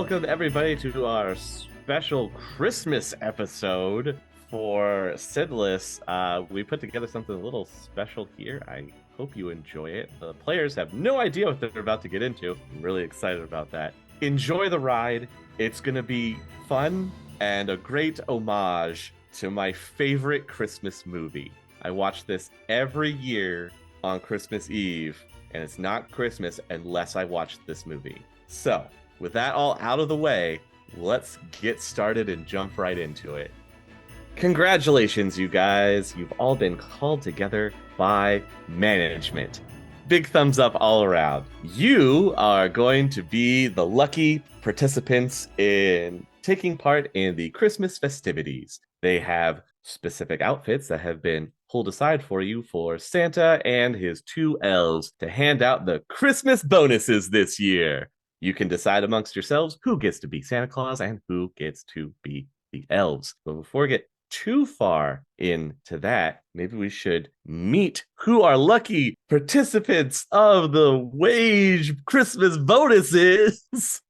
welcome everybody to our special Christmas episode for SINless. We put together something a little special here. I hope you enjoy it. The players have no idea what they're about to get into. I'm really excited about that. Enjoy the ride. It's going to be fun and a great homage to my favorite Christmas movie. I watch this every year on Christmas Eve, and it's not Christmas unless I watch this movie. So, with that all out of the way, let's get started and jump right into it. Congratulations, you guys. You've all been called together by management. Big thumbs up all around. You are going to be the lucky participants in taking part in the Christmas festivities. They have specific outfits that have been pulled aside for you for Santa and his two elves to hand out the Christmas bonuses this year. You can decide amongst yourselves who gets to be Santa Claus and who gets to be the elves. But before we get too far into that, maybe we should meet who are lucky participants of the wage Christmas bonuses.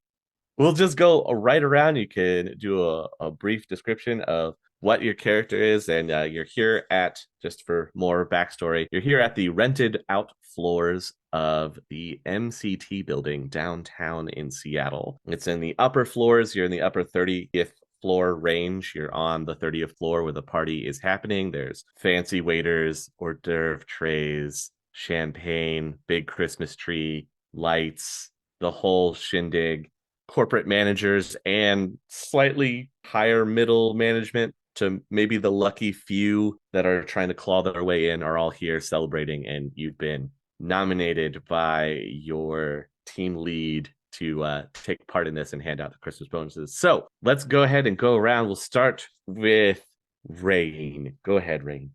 We'll just go right around. You can do a brief description of what your character is, and you're here at, just for more backstory, you're here at the rented out floors of the MCT building downtown in Seattle. It's in the upper floors. You're in the upper 30th floor range. You're on the 30th floor where the party is happening. There's fancy waiters, hors d'oeuvre trays, champagne, big Christmas tree, lights, the whole shindig. Corporate managers and slightly higher middle management to maybe the lucky few that are trying to claw their way in are all here celebrating, and you've been nominated by your team lead to take part in this and hand out the Christmas bonuses. So let's go ahead and go around. We'll start with Rain. Go ahead, Rain.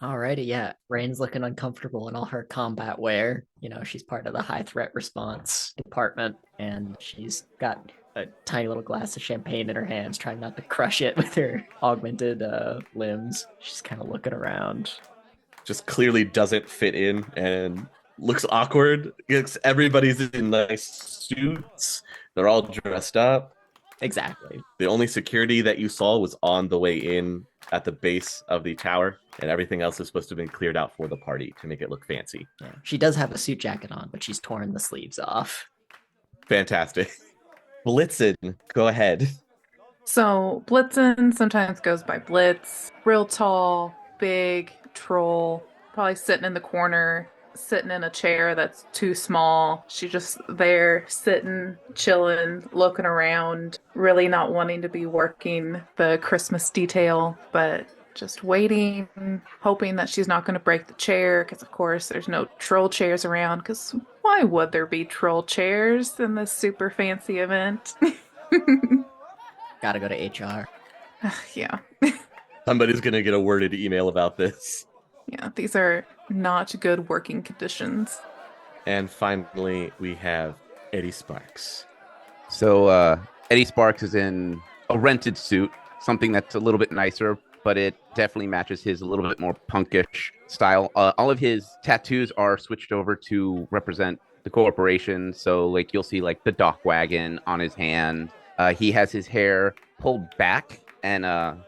Alrighty, yeah. Rain's looking uncomfortable in all her combat wear. You know, she's part of the high threat response department, and she's got a tiny little glass of champagne in her hands, trying not to crush it with her augmented limbs. She's kind of looking around. Just clearly doesn't fit in and looks awkward. Everybody's in nice suits. They're all dressed up. Exactly. The only security that you saw was on the way in at the base of the tower, and everything else is supposed to have been cleared out for the party to make it look fancy. Yeah. She does have a suit jacket on, but she's torn the sleeves off. Fantastic. Blitzen, go ahead. So Blitzen sometimes goes by Blitz. Real tall, big troll, probably sitting in the corner, sitting in a chair that's too small. She's just there, sitting, chilling, looking around, really not wanting to be working the Christmas detail, but just waiting, hoping that she's not going to break the chair, because of course there's no troll chairs around, because why would there be troll chairs in this super fancy event? Gotta go to HR. Yeah. Somebody's going to get a worded email about this. Yeah, these are not good working conditions. And finally, we have Eddie Sparks. So Eddie Sparks is in a rented suit, something that's a little bit nicer, but it definitely matches his a little bit more punkish style. All of his tattoos are switched over to represent the corporation. So like you'll see like the Doc Wagon on his hand. He has his hair pulled back, and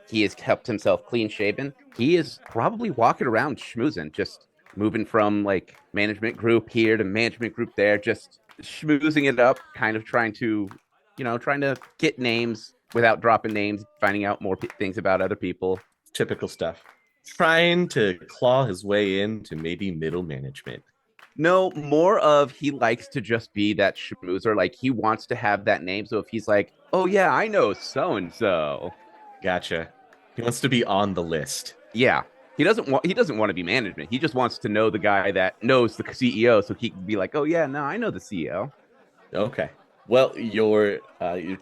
he has kept himself clean shaven. He is probably walking around schmoozing, just moving from like management group here to management group there, just schmoozing it up, kind of trying to get names without dropping names, finding out more things about other people. Typical stuff. Trying to claw his way into maybe middle management. No, more of he likes to just be that schmoozer. Like he wants to have that name. So if he's like, oh yeah, I know so-and-so. Gotcha. He wants to be on the list. Yeah. He doesn't want to be management. He just wants to know the guy that knows the CEO, so he can be like, oh yeah, no, I know the CEO. Okay. Well, your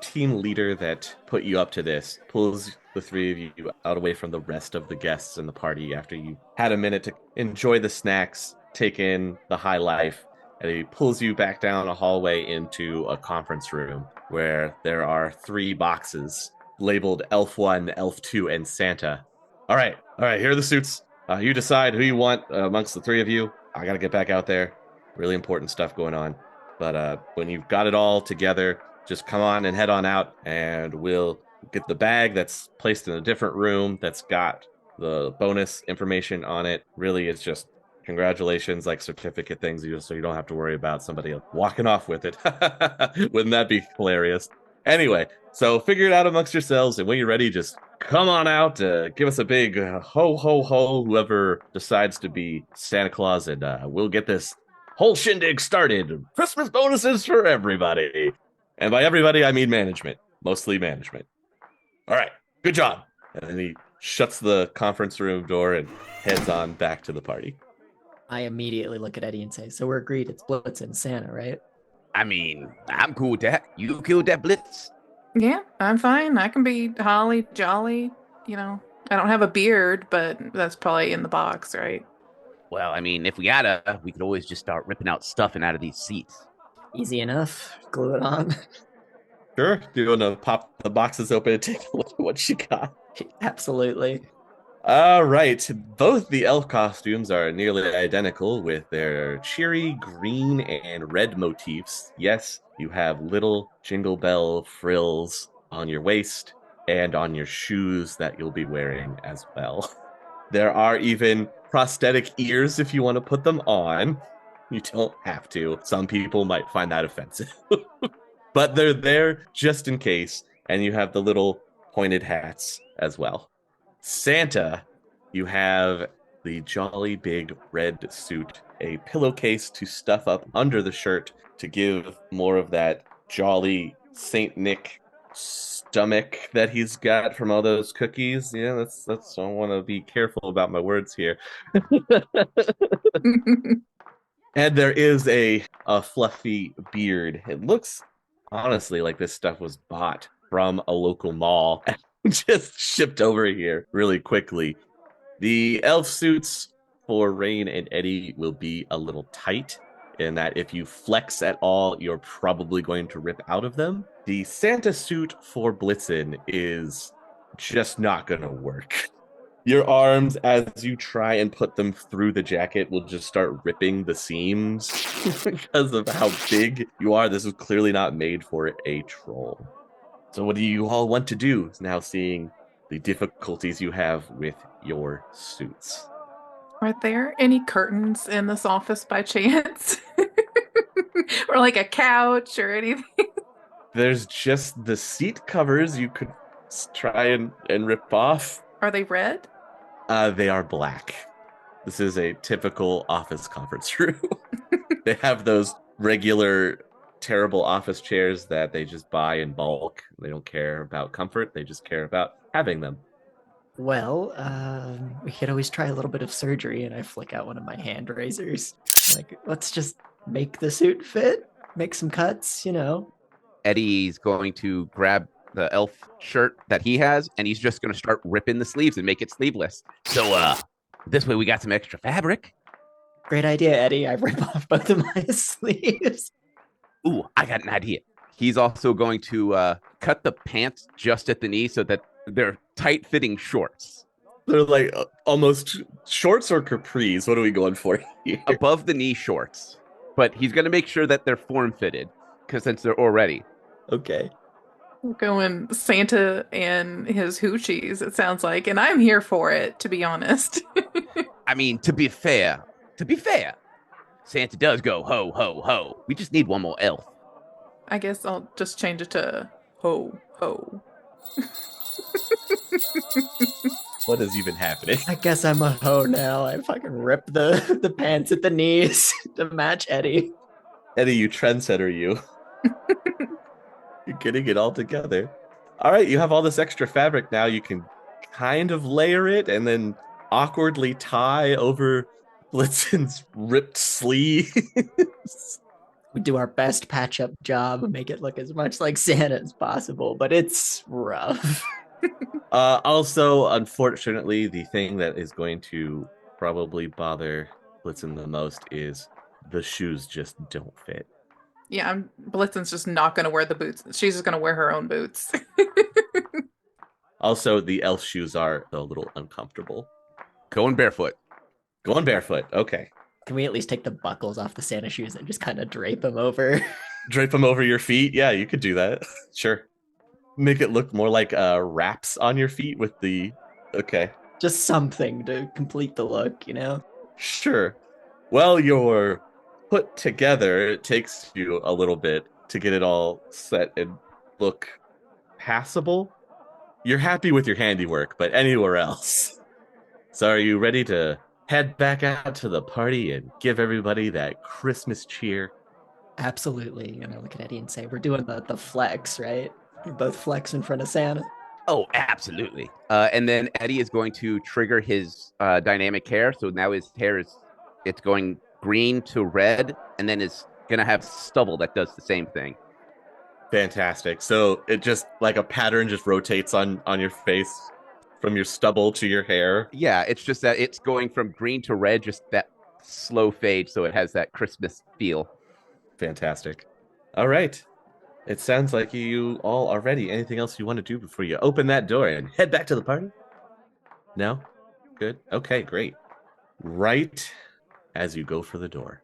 team leader that put you up to this pulls the three of you out away from the rest of the guests in the party after you had a minute to enjoy the snacks, take in the high life, and he pulls you back down a hallway into a conference room where there are 3 boxes labeled Elf 1, Elf 2, and Santa. All right, here are the suits. You decide who you want amongst the 3 of you. I got to get back out there. Really important stuff going on. But when you've got it all together, just come on and head on out, and we'll get the bag that's placed in a different room that's got the bonus information on it. Really, it's just congratulations, like certificate things, so you don't have to worry about somebody walking off with it. Wouldn't that be hilarious? Anyway, so figure it out amongst yourselves, and when you're ready, just come on out. Give us a big ho, ho, ho, whoever decides to be Santa Claus, and we'll get this whole shindig started. Christmas bonuses for everybody. And by everybody, I mean management, mostly management. All right, good job. And then he shuts the conference room door and heads on back to the party. I immediately look at Eddie and say, so we're agreed it's Blitz and Santa, right? I mean, I'm cool with that. You cool with that, Blitz? Yeah, I'm fine. I can be holly jolly. You know, I don't have a beard, but that's probably in the box, right? Well, I mean, if we gotta, we could always just start ripping out stuffing out of these seats. Easy enough. Glue it on. Sure. Do you want to pop the boxes open and take a look at what you got? Absolutely. All right. Both the elf costumes are nearly identical with their cheery green and red motifs. Yes, you have little jingle bell frills on your waist and on your shoes that you'll be wearing as well. There are even prosthetic ears if you want to put them on. You don't have to. Some people might find that offensive. But they're there just in case, and you have the little pointed hats as well. Santa, you have the jolly big red suit, a pillowcase to stuff up under the shirt to give more of that jolly Saint Nick stomach that he's got from all those cookies. Yeah, that's I want to be careful about my words here. And there is a fluffy beard. It looks honestly like this stuff was bought from a local mall and just shipped over here really quickly. The elf suits for Rain and Eddie will be a little tight in that if you flex at all, you're probably going to rip out of them. The Santa suit for Blitzen is just not going to work. Your arms, as you try and put them through the jacket, will just start ripping the seams because of how big you are. This is clearly not made for a troll. So what do you all want to do now, seeing the difficulties you have with your suits? Are there any curtains in this office by chance? Or like a couch or anything? There's just the seat covers you could try and rip off. Are they red? They are black. This is a typical office conference room. They have those regular terrible office chairs that they just buy in bulk. They don't care about comfort. They just care about having them. Well, we could always try a little bit of surgery, and I flick out one of my hand razors. Like, let's just make the suit fit, make some cuts, you know. Eddie's going to grab the elf shirt that he has, and he's just going to start ripping the sleeves and make it sleeveless. So, this way we got some extra fabric. Great idea, Eddie. I rip off both of my sleeves. Ooh, I got an idea. He's also going to cut the pants just at the knee so that they're tight-fitting shorts. They're like almost shorts or capris. What are we going for here? Above the knee shorts. But he's going to make sure that they're form-fitted, because since they're already. Okay. Going Santa and his hoochies, it sounds like. And I'm here for it, to be honest. I mean, to be fair, Santa does go ho, ho, ho. We just need one more elf. I guess I'll just change it to ho, ho. What is even happening? I guess I'm a hoe now. I fucking rip the pants at the knees to match Eddie. Eddie, you trendsetter, you. You're getting it all together. All right, you have all this extra fabric now. You can kind of layer it and then awkwardly tie over Blitzen's ripped sleeves. We do our best patch-up job, make it look as much like Santa as possible, but it's rough. Also, unfortunately, the thing that is going to probably bother Blitzen the most is the shoes just don't fit. Yeah, Blitzen's just not going to wear the boots. She's just going to wear her own boots. Also, the elf shoes are a little uncomfortable. Going barefoot. Going barefoot, okay. Can we at least take the buckles off the Santa shoes and just kind of drape them over? Drape them over your feet. Yeah, you could do that. Sure. Make it look more like wraps on your feet with the. Okay. Just something to complete the look, you know? Sure. Well, you're put together. It takes you a little bit to get it all set and look passable. You're happy with your handiwork, but anywhere else. So are you ready to head back out to the party and give everybody that Christmas cheer? Absolutely. And I look at Eddie and say, we're doing the flex, right? We both flex in front of Santa. Oh, absolutely. And then Eddie is going to trigger his dynamic hair. So now his hair it's going green to red, and then it's gonna have stubble that does the same thing. Fantastic. So it just like a pattern just rotates on your face from your stubble to your hair. Yeah, it's just that it's going from green to red, just that slow fade, so it has that Christmas feel. Fantastic. All right. It sounds like you all are ready. Anything else you want to do before you open that door and head back to the party? No? Good. Okay, great. Right as you go for the door,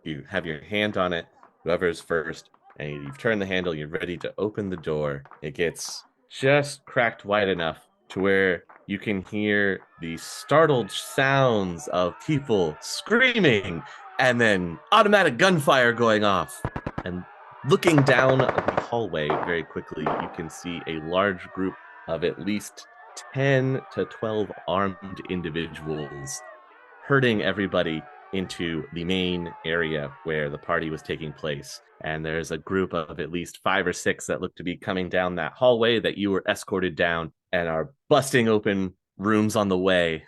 you have your hand on it, whoever's first, and you've turned the handle, you're ready to open the door. It gets just cracked wide enough to where you can hear the startled sounds of people screaming and then automatic gunfire going off. And looking down the hallway very quickly, you can see a large group of at least 10 to 12 armed individuals herding everybody into the main area where the party was taking place. And there's a group of at least 5 or 6 that look to be coming down that hallway that you were escorted down and are busting open rooms on the way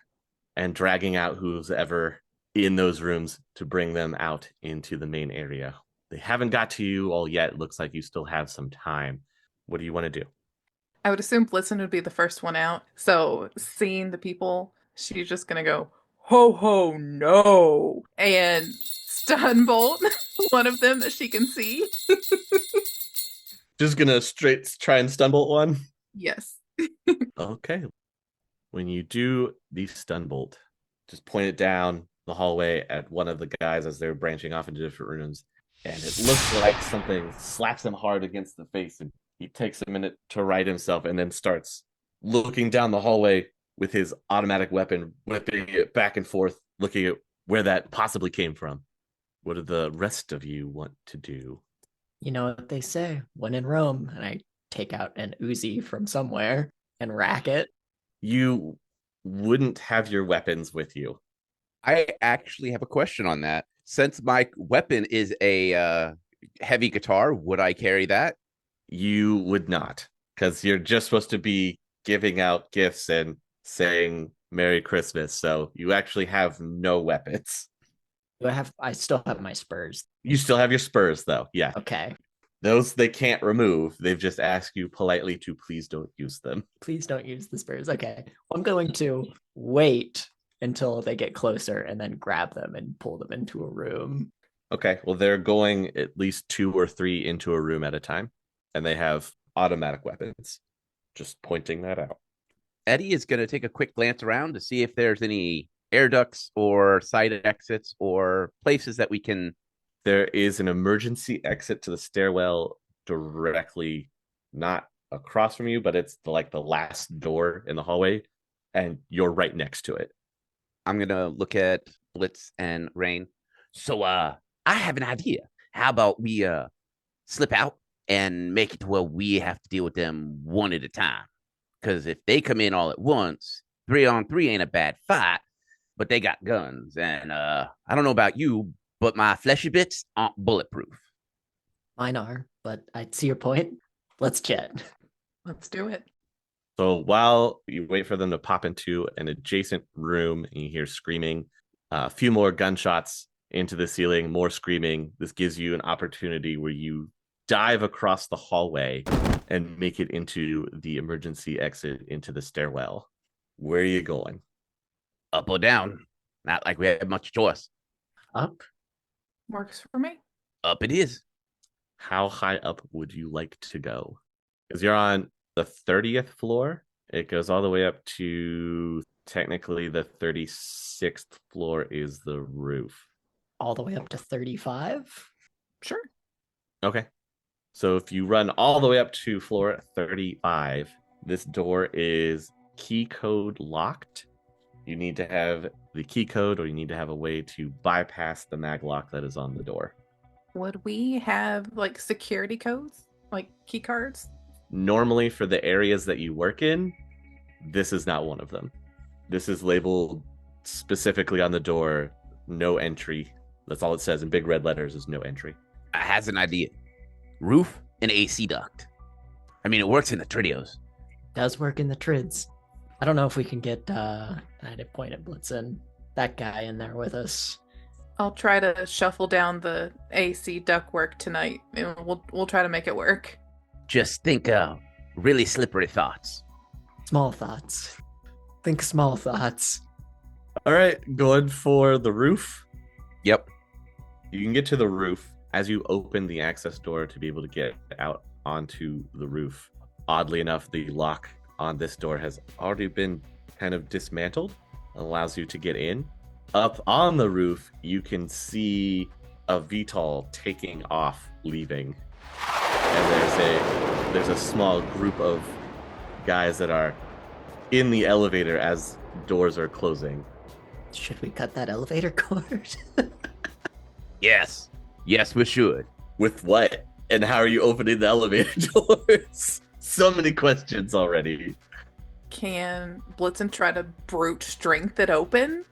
and dragging out who's ever in those rooms to bring them out into the main area. They haven't got to you all yet. It looks like you still have some time. What do you want to do? I would assume Blitzen would be the first one out. So seeing the people, she's just gonna go, ho ho no, and stun bolt one of them that she can see. Just gonna straight try and stumble one? Yes. Okay. When you do the stun bolt, just point it down the hallway at one of the guys as they're branching off into different rooms, and it looks like something slaps him hard against the face, and he takes a minute to right himself and then starts looking down the hallway with his automatic weapon, whipping it back and forth, looking at where that possibly came from. What do the rest of you want to do? You know what they say, when in Rome. And I take out an Uzi from somewhere and rack it. You wouldn't have your weapons with you. I actually have a question on that. Since my weapon is a heavy guitar, would I carry that? You would not, because you're just supposed to be giving out gifts and saying Merry Christmas. So you actually have no weapons. I still have my spurs. You still have your spurs, though. Yeah. Okay. Those they can't remove. They've just asked you politely to please don't use them. Please don't use the spurs. Okay. I'm going to wait until they get closer and then grab them and pull them into a room. Okay. Well, they're going at least 2 or 3 into a room at a time, and they have automatic weapons. Just pointing that out. Eddie is going to take a quick glance around to see if there's any air ducts or side exits or places that we can. There is an emergency exit to the stairwell directly, not across from you, but it's the last door in the hallway, and you're right next to it. I'm going to look at Blitz and Rain. So, I have an idea. How about we slip out and make it to where we have to deal with them one at a time? Because if they come in all at once, 3-on-3 ain't a bad fight, but they got guns. And I don't know about you, but my fleshy bits aren't bulletproof. Mine are, but I see your point. Let's chat. Let's do it. So while you wait for them to pop into an adjacent room and you hear screaming, a few more gunshots into the ceiling, more screaming. This gives you an opportunity where you dive across the hallway and make it into the emergency exit into the stairwell. Where are you going? Up or down? Not like we have much choice. Up? Works for me. Up it is. How high up would you like to go? Because you're on the 30th floor. It goes all the way up to technically the 36th floor is the roof. All the way up to 35? Sure. Okay. So if you run all the way up to floor 35, this door is key code locked. You need to have the key code, or you need to have a way to bypass the mag lock that is on the door. Would we have like security codes, like key cards? Normally, for the areas that you work in, this is not one of them. This is labeled specifically on the door, no entry. That's all it says in big red letters, is no entry. I has an idea. Roof and AC duct. I mean, it works in the tridios. Does work in the trids. I don't know if we can get I had to point at Blitzen, that guy in there with us. I'll try to shuffle down the AC ductwork tonight. And we'll try to make it work. Just think really slippery thoughts. Small thoughts. Think small thoughts. All right, going for the roof. Yep. You can get to the roof as you open the access door to be able to get out onto the roof. Oddly enough, the lock on this door has already been kind of dismantled. It allows you to get in. Up on the roof, you can see a VTOL taking off, leaving. And there's a small group of guys that are in the elevator as doors are closing. Should we cut that elevator cord? Yes. Yes, we should. With what? And how are you opening the elevator doors? So many questions already. Can Blitzen try to brute strength it open?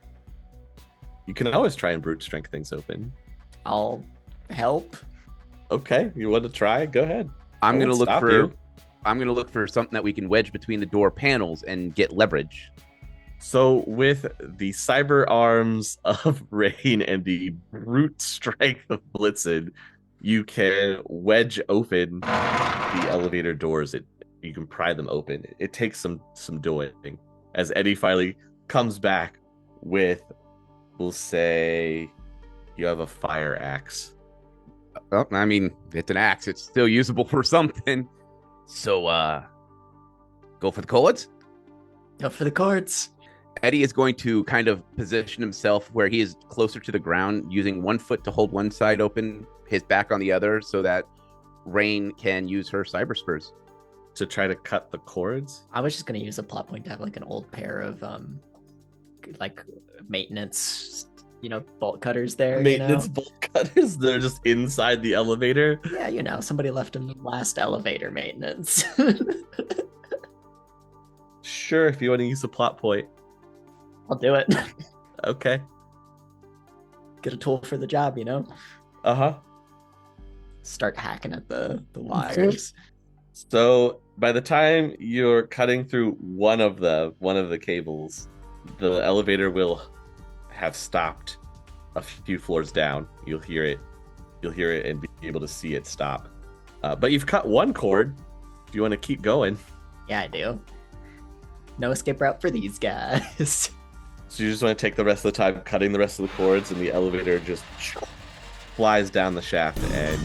You can always try and brute strength things open. I'll help. Okay, you want to try? Go ahead. I'm I gonna won't look stop for you. I'm gonna look for something that we can wedge between the door panels and get leverage. So with the cyber arms of Rain and the brute strength of Blitzen, you can wedge open the elevator doors. You can pry them open. It takes some doing. As Eddie finally comes back with, we'll say, you have a fire axe. Well, I mean, it's an axe. It's still usable for something. So, go for the cords. Go for the cords. Eddie is going to kind of position himself where he is closer to the ground, using one foot to hold one side open, his back on the other, so that Rain can use her cyber spurs. To try to cut the cords? I was just gonna use a plot point to have like an old pair of like maintenance, bolt cutters there. Maintenance bolt cutters? They're just inside the elevator? Yeah, somebody left in the last elevator maintenance. Sure, if you want to use a plot point. I'll do it. Okay. Get a tool for the job, Uh-huh. Start hacking at the wires. So by the time you're cutting through one of the cables, the elevator will have stopped a few floors down. You'll hear it and be able to see it stop. But you've cut one cord. If you want to keep going. Yeah, I do. No escape route for these guys. So you just want to take the rest of the time cutting the rest of the cords, and the elevator just flies down the shaft and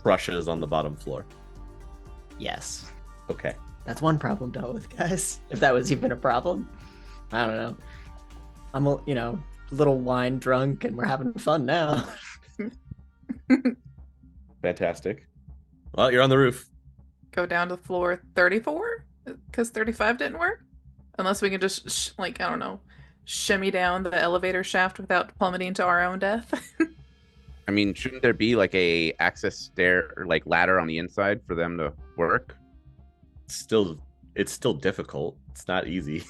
crushes on the bottom floor. Yes. Okay. That's one problem dealt with, guys. If that was even a problem. I don't know. I'm, a little wine drunk, and we're having fun now. Fantastic. Well, you're on the roof. Go down to floor 34? Because 35 didn't work? Unless we can just, I don't know, shimmy down the elevator shaft without plummeting to our own death. I mean, shouldn't there be like a access stair or like ladder on the inside for them to work? It's still difficult. It's not easy.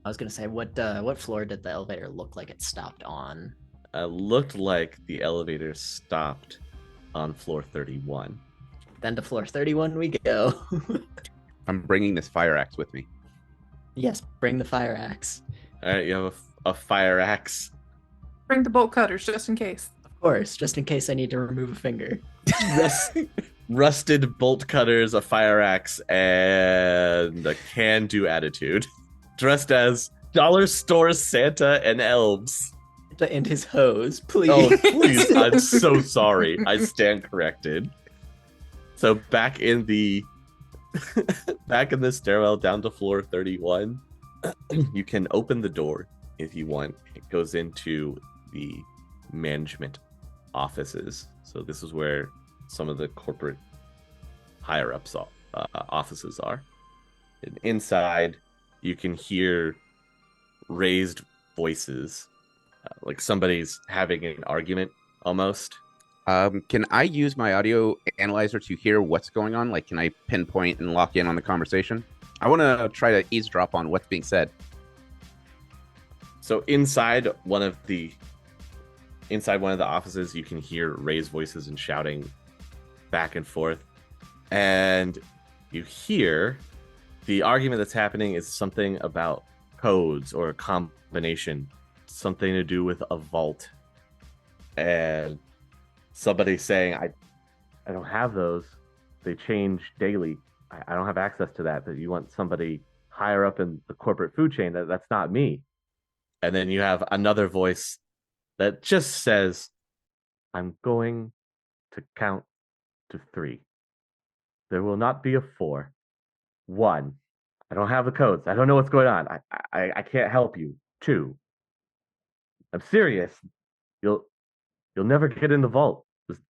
I was gonna say, what floor did the elevator look like it stopped on? Looked like the elevator stopped on floor 31. Then to floor 31 we go. I'm bringing this fire axe with me. Yes, bring the fire axe. All right, you have a fire axe. Bring the bolt cutters just in case. Of course, just in case I need to remove a finger. Rusted bolt cutters, a fire axe, and a can-do attitude. Dressed as dollar store Santa and elves. And his hose, please. Oh, please! I'm so sorry. I stand corrected. So back in the stairwell down to floor 31, you can open the door if you want. It goes into the management offices. So this is where some of the corporate higher ups offices are. And inside, you can hear raised voices, like somebody's having an argument almost. Can I use my audio analyzer to hear what's going on? Like, can I pinpoint and lock in on the conversation? I want to try to eavesdrop on what's being said. So inside one of the offices, you can hear raised voices and shouting back and forth. And you hear the argument that's happening is something about codes or a combination, something to do with a vault. And somebody saying, I don't have those. They change daily. I don't have access to that. That you want somebody higher up in the corporate food chain. That's not me. And then you have another voice that just says, I'm going to count to 3. There will not be a 4. 1. I don't have the codes. I don't know what's going on. I can't help you. 2. I'm serious. You'll never get in the vault.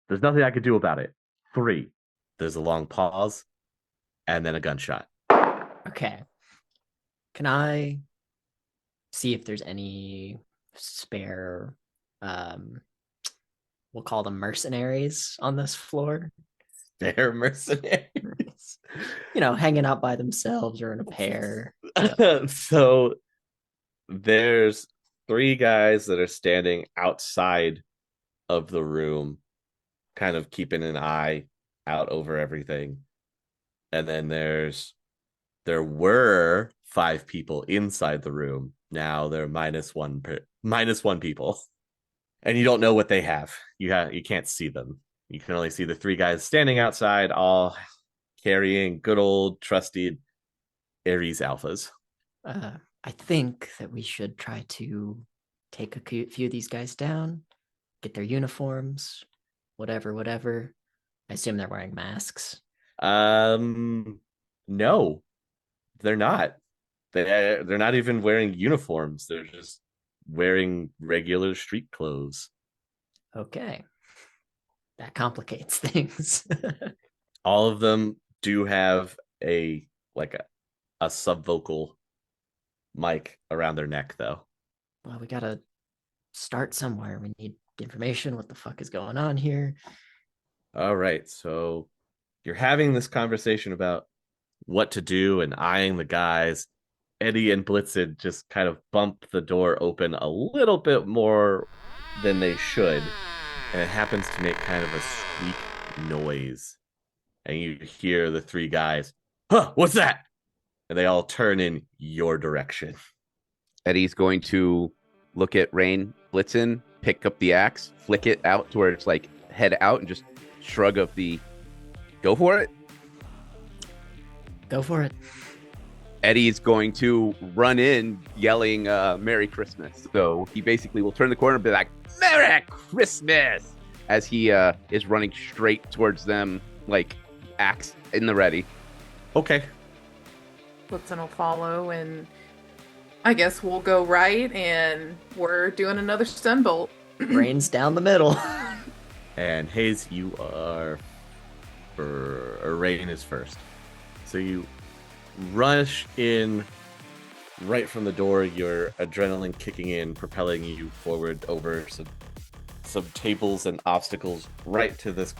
There's nothing I could do about it. 3. There's a long pause, and then a gunshot. Okay. Can I see if there's any spare, we'll call them mercenaries on this floor? They're mercenaries. Hanging out by themselves or in a pair. So there's 3 guys that are standing outside of the room, kind of keeping an eye out over everything. And then there were 5 people inside the room. Now they're minus one people, and you don't know what they have. You can't see them. You can only see the 3 guys standing outside, all carrying good old trusted Ares alphas. I think that we should try to take a few of these guys down, get their uniforms, whatever. I assume they're wearing masks. No, they're not. They're not even wearing uniforms. They're just wearing regular street clothes. Okay. That complicates things. All of them do have a subvocal mic around their neck, though. Well, we gotta start somewhere. We need information. What the fuck is going on here? All right, so you're having this conversation about what to do and eyeing the guys. Eddie and Blitzen just kind of bump the door open a little bit more than they should, and it happens to make kind of a squeak noise. And you hear the 3 guys, huh, what's that? And they all turn in your direction. Eddie's going to look at Rain, Blitzen, pick up the axe, flick it out to where it's like head out, and just shrug of the go for it. Go for it. Eddie's going to run in yelling Merry Christmas. So he basically will turn the corner and be like, Merry Christmas, as he is running straight towards them, like axe in the ready. Okay. Blitzen will follow, and I guess we'll go right, and we're doing another stun bolt. Brains down the middle. And Hayes, you are Rain is first. So you rush in right from the door, your adrenaline kicking in, propelling you forward over some tables and obstacles right to this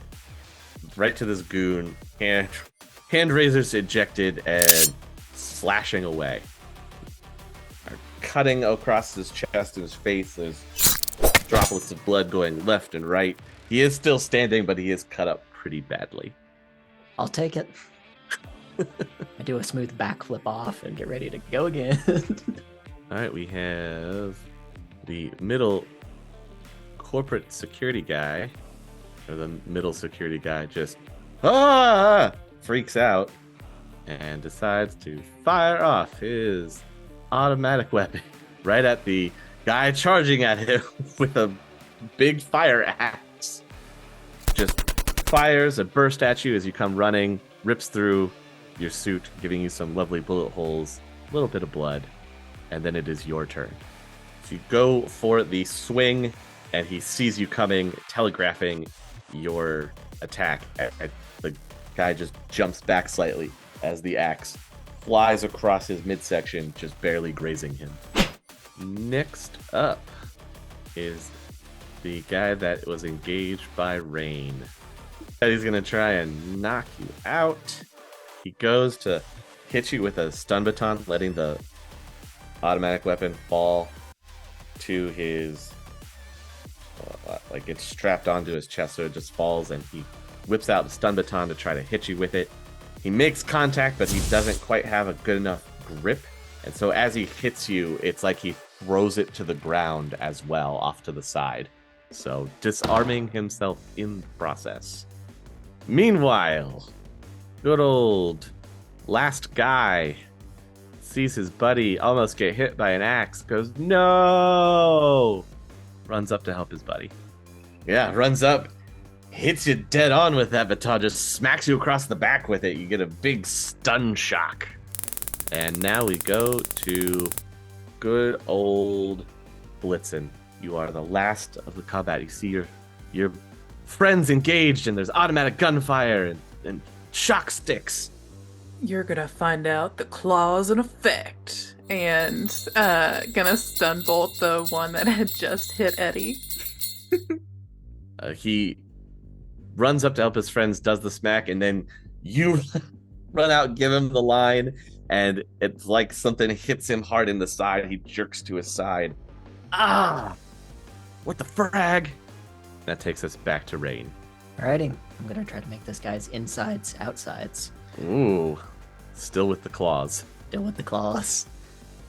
goon. Hand razors ejected and slashing away. Cutting across his chest and his face. There's droplets of blood going left and right. He is still standing, but he is cut up pretty badly. I'll take it. I do a smooth backflip off and get ready to go again. All right, we have the middle corporate security guy, or the middle security guy just freaks out and decides to fire off his automatic weapon right at the guy charging at him with a big fire axe. Just fires a burst at you as you come running, rips through your suit, giving you some lovely bullet holes, a little bit of blood, and then it is your turn. So you go for the swing and he sees you coming, telegraphing your attack. The guy just jumps back slightly as the axe flies across his midsection, just barely grazing him. Next up is the guy that was engaged by Rain. He's going to try and knock you out. He goes to hit you with a stun baton, letting the automatic weapon fall to his... like it's strapped onto his chest, so it just falls, and he whips out the stun baton to try to hit you with it. He makes contact, but he doesn't quite have a good enough grip, and so as he hits you, it's like he throws it to the ground as well, off to the side, so disarming himself in the process. Meanwhile, good old last guy sees his buddy almost get hit by an axe, goes, no! Runs up to help his buddy. Yeah, runs up, hits you dead on with that baton, just smacks you across the back with it. You get a big stun shock. And now we go to good old Blitzen. You are the last of the combat. You see your friends engaged, and there's automatic gunfire and shock sticks. You're gonna find out the claw's in effect. And gonna stun bolt the one that had just hit Eddie. He runs up to help his friends, does the smack, and then you run out, give him the line, and it's like something hits him hard in the side. He jerks to his side. Ah! What the frag? That takes us back to Rain. Alrighty, I'm gonna try to make this guy's insides outsides. Ooh, still with the claws. Still with the claws.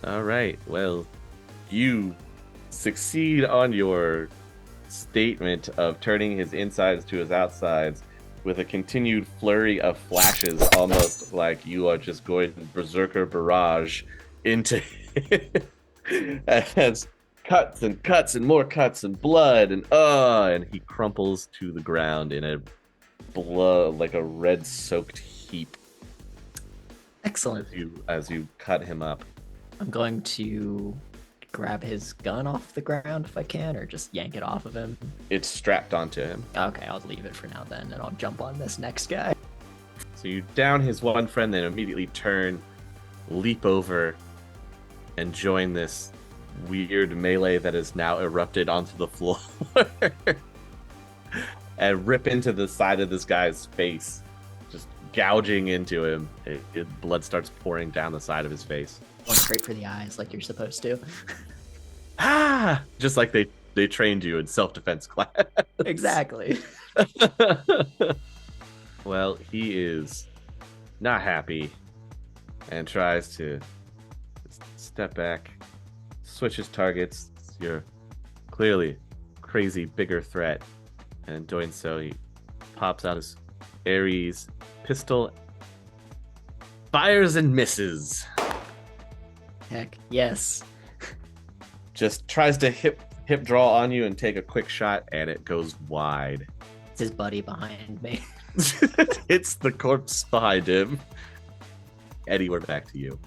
All right, well, you succeed on your statement of turning his insides to his outsides with a continued flurry of flashes, almost like you are just going berserker barrage into as cuts and more cuts and blood and he crumples to the ground in a blood, like a red soaked heap. Excellent. As you cut him up. I'm going to grab his gun off the ground if I can, or just yank it off of him. It's strapped onto him. Okay, I'll leave it for now then, and I'll jump on this next guy. So you down his one friend, then immediately turn, leap over, and join this weird melee that is now erupted onto the floor. And rip into the side of this guy's face, just gouging into him. Blood starts pouring down the side of his face. Going straight for the eyes like you're supposed to. Ah! Just like they trained you in self-defense class. Exactly. Well, he is not happy and tries to step back, switch his targets. You're clearly crazy bigger threat, and doing so, he pops out his Ares pistol, fires and misses. Heck, yes. Just tries to hip draw on you and take a quick shot, and it goes wide. It's his buddy behind me. It's the corpse behind him. Eddie, we're back to you.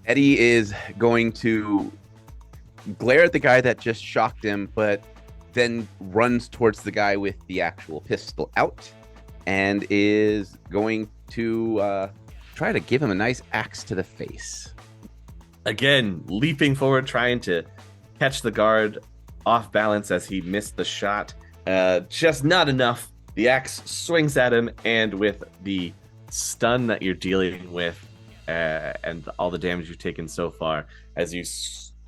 Eddie is going to glare at the guy that just shocked him, but then runs towards the guy with the actual pistol out and is going to try to give him a nice axe to the face. Again, leaping forward, trying to catch the guard off balance as he missed the shot. Just not enough. The axe swings at him, and with the stun that you're dealing with and all the damage you've taken so far, as you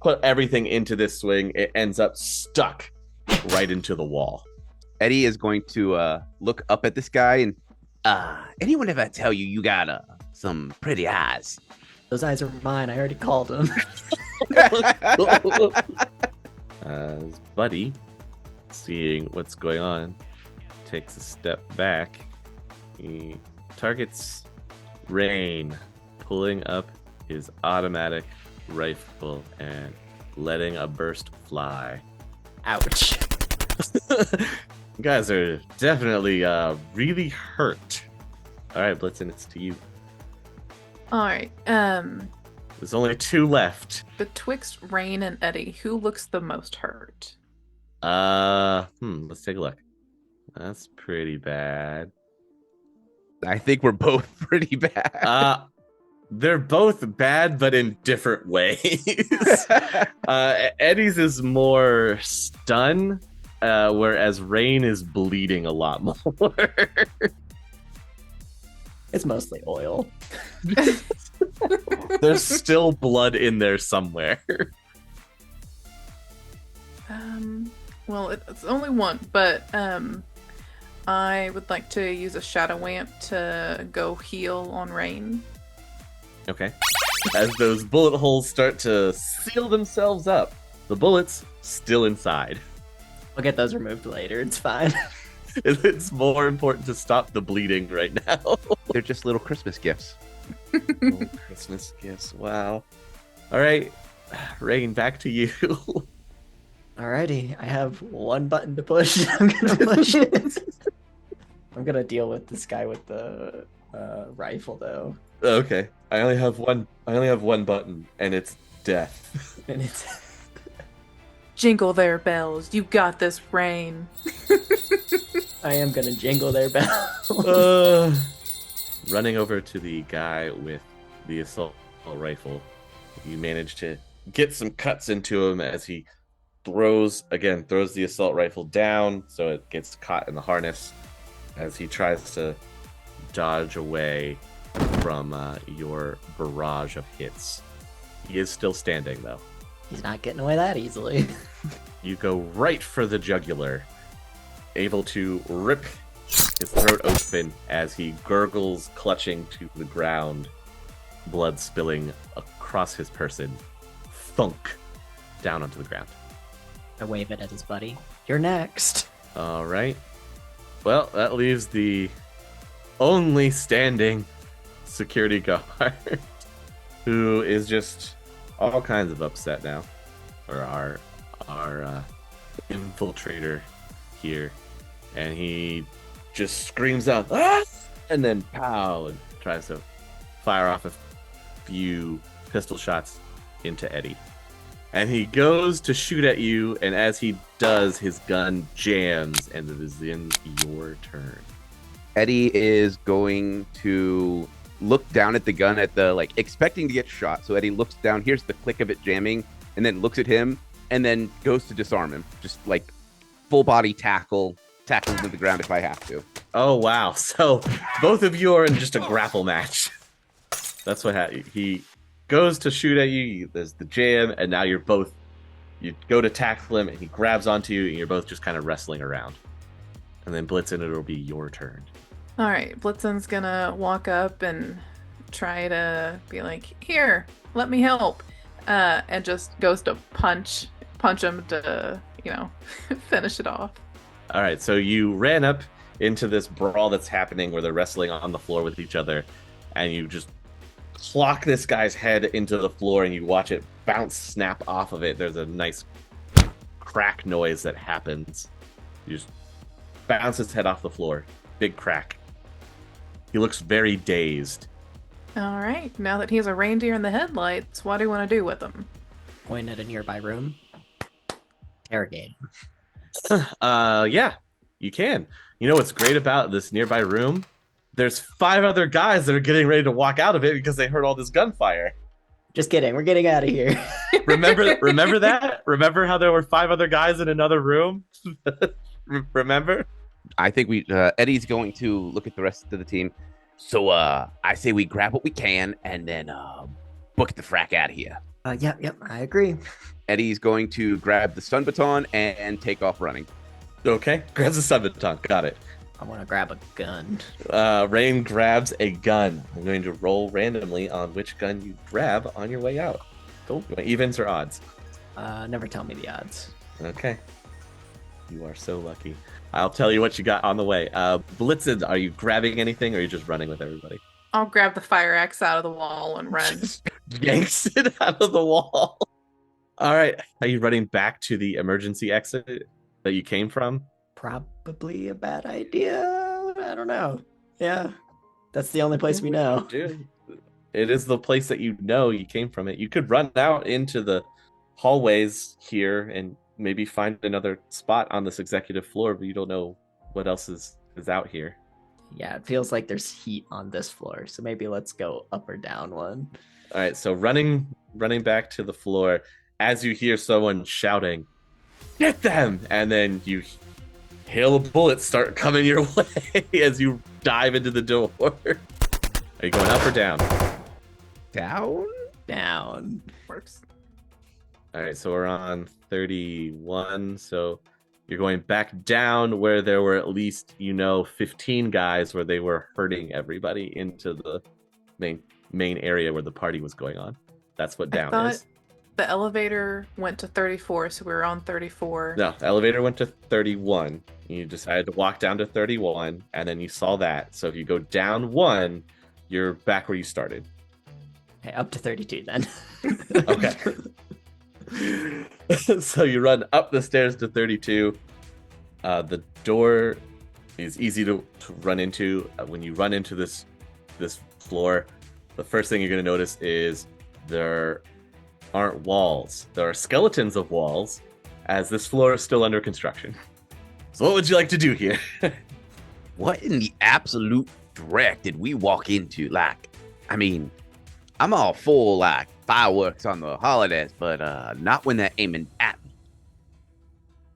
put everything into this swing, it ends up stuck right into the wall. Eddie is going to look up at this guy and, anyone ever tell you got some pretty eyes? Those eyes are mine. I already called him. His buddy, seeing what's going on, takes a step back. He targets Rain, pulling up his automatic rifle and letting a burst fly. Ouch. You guys are definitely really hurt. All right, Blitzen, it's to you. All right. There's only two left. Betwixt Rain and Eddie, who looks the most hurt? Let's take a look. That's pretty bad. I think we're both pretty bad. They're both bad, but in different ways. Eddie's is more stun, whereas Rain is bleeding a lot more. It's mostly oil. There's still blood in there somewhere. Well, it's only one, but I would like to use a shadow lamp to go heal on Rain. Okay. As those bullet holes start to seal themselves up, the bullets still inside. We'll get those removed later. It's fine. It's more important to stop the bleeding right now. They're just little Christmas gifts. Oh, Christmas gifts. Wow. All right. Rain, back to you. Alrighty, I have one button to push. I'm gonna push it. I'm gonna deal with this guy with the rifle though. Okay. I only have one button, and it's death. And it's Jingle their bells. You got this, Rain. I am gonna jingle their bells. Running over to the guy with the assault rifle, you manage to get some cuts into him as he throws the assault rifle down, so it gets caught in the harness as he tries to dodge away from your barrage of hits. He is still standing, though. He's not getting away that easily. You go right for the jugular, able to rip his throat open as he gurgles, clutching to the ground, blood spilling across his person. Thunk down onto the ground. I wave it at his buddy. You're next. All right. Well, that leaves the only standing security guard, who is just all kinds of upset now, or our infiltrator here, and he just screams out, "Ah!" and then pow, and tries to fire off a few pistol shots into Eddie. And he goes to shoot at you, and as he does, his gun jams, and it is in your turn. Eddie is going to look down at the gun expecting to get shot. So Eddie looks down, hears the click of it jamming, and then looks at him, and then goes to disarm him. Just full body tackle him to the ground if I have to. Oh, wow. So both of you are in just a grapple match. That's what happened. He goes to shoot at you, there's the jam, and now you go to tackle him, and he grabs onto you, and you're both just kind of wrestling around. And then Blitzen, it'll be your turn. All right, Blitzen's gonna walk up and try to be like, "Here, let me help," and just goes to punch him to, finish it off. All right, so you ran up into this brawl that's happening where they're wrestling on the floor with each other, and you just clock this guy's head into the floor, and you watch it snap off of it. There's a nice crack noise that happens. You just bounce his head off the floor. Big crack. He looks very dazed. All right, now that he's a reindeer in the headlights, what do you want to do with him? Point at a nearby room. Interrogate. Yeah, you can. You know what's great about this nearby room? There's 5 other guys that are getting ready to walk out of it because they heard all this gunfire. Just kidding. We're getting out of here. Remember that? Remember how there were 5 other guys in another room? Remember? I think Eddie's going to look at the rest of the team. So I say we grab what we can and then book the frack out of here. Yep, I agree. Eddie's going to grab the stun baton and take off running. Okay, grabs a stun baton. Got it. I want to grab a gun. Rain grabs a gun. I'm going to roll randomly on which gun you grab on your way out. Cool. You want evens or odds? Never tell me the odds. Okay. You are so lucky. I'll tell you what you got on the way. Blitzen, are you grabbing anything or are you just running with everybody? I'll grab the fire axe out of the wall and run. Yanks it out of the wall. All right. Are you running back to the emergency exit that you came from? Probably a bad idea. I don't know. Yeah. That's the only place we know. Dude, it is the place that you know you came from it. You could run out into the hallways here and maybe find another spot on this executive floor, but you don't know what else is out here. Yeah, it feels like there's heat on this floor, so maybe let's go up or down one. All right, so running back to the floor as you hear someone shouting, "Get them!" And then you hail of bullets start coming your way as you dive into the door. Are you going up or down? Down. Works. All right, so we're on 31. So you're going back down where there were at least, 15 guys where they were hurting everybody into the main area where the party was going on. That's what down is. The elevator went to 34, so we were on 34. No, the elevator went to 31. You decided to walk down to 31, and then you saw that. So if you go down 1, you're back where you started. Okay, up to 32 then. Okay. So you run up the stairs to 32. The door is easy to run into. When you run into this floor, the first thing you're going to notice is there aren't walls. There are skeletons of walls, as this floor is still under construction. So what would you like to do here? What in the absolute dreck did we walk into? Like, I mean, I'm all full like fireworks on the holidays, but not when they're aiming at me.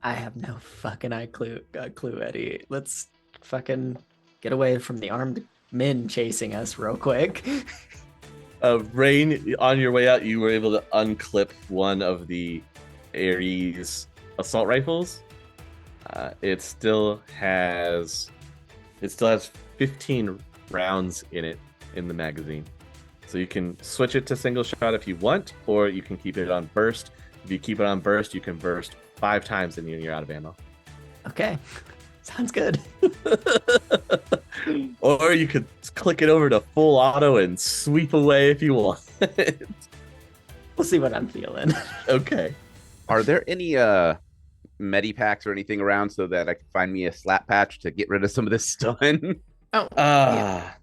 I have no fucking clue, Eddie. Let's fucking get away from the armed men chasing us real quick. Rain, on your way out, you were able to unclip one of the Ares assault rifles. It still has 15 rounds in it in the magazine. So you can switch it to single shot if you want, or you can keep it on burst. If you keep it on burst, you can burst 5 times and you're out of ammo. Okay. Sounds good. Or you could click it over to full auto and sweep away if you want. We'll see what I'm feeling. Okay. Are there any medipacks or anything around so that I can find me a slap patch to get rid of some of this stun? Oh, yeah.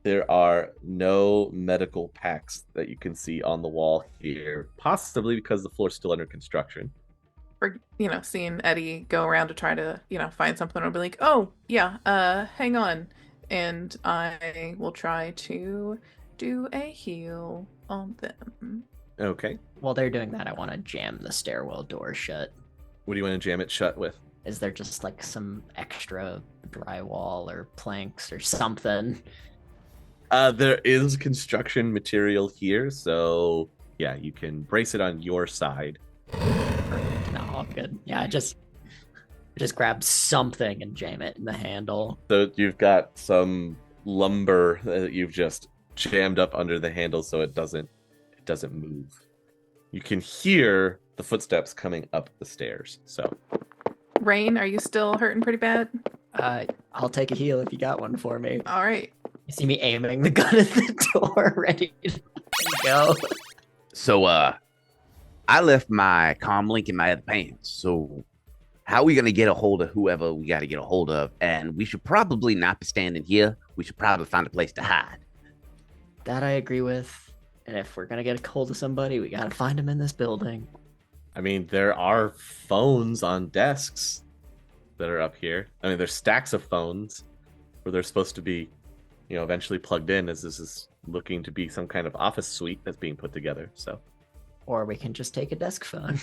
There are no medical packs that you can see on the wall here, possibly because the floor's still under construction. Or, seeing Eddie go around to try to, find something, I'll be like, oh, yeah, hang on. And I will try to do a heal on them. Okay. While they're doing that, I want to jam the stairwell door shut. What do you want to jam it shut with? Is there just like some extra drywall or planks or something? There is construction material here, so yeah, you can brace it on your side. No, all good. Yeah, I just grab something and jam it in the handle. So you've got some lumber that you've just jammed up under the handle so it doesn't move. You can hear the footsteps coming up the stairs. So, Rain, are you still hurting pretty bad? I'll take a heal if you got one for me. All right. You see me aiming the gun at the door, ready to go. So, I left my comm link in my other pants. So, how are we going to get a hold of whoever we got to get a hold of? And we should probably not be standing here. We should probably find a place to hide. That I agree with. And if we're going to get a hold of somebody, we got to find them in this building. I mean, there are phones on desks that are up here. I mean, there's stacks of phones where they're supposed to be, eventually plugged in, as this is looking to be some kind of office suite that's being put together. So, or we can just take a desk phone.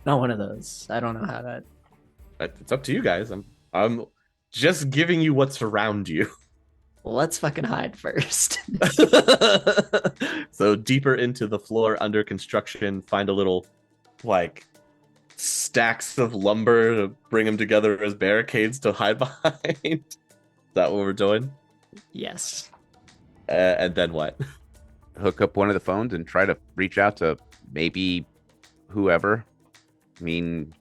Not one of those. I don't know how that. It's up to you guys. I'm just giving you what's around you. Well, let's fucking hide first. So deeper into the floor under construction, find a little stacks of lumber to bring them together as barricades to hide behind. Is that what we're doing? Yes. And then what? Hook up one of the phones and try to reach out to maybe whoever. I mean,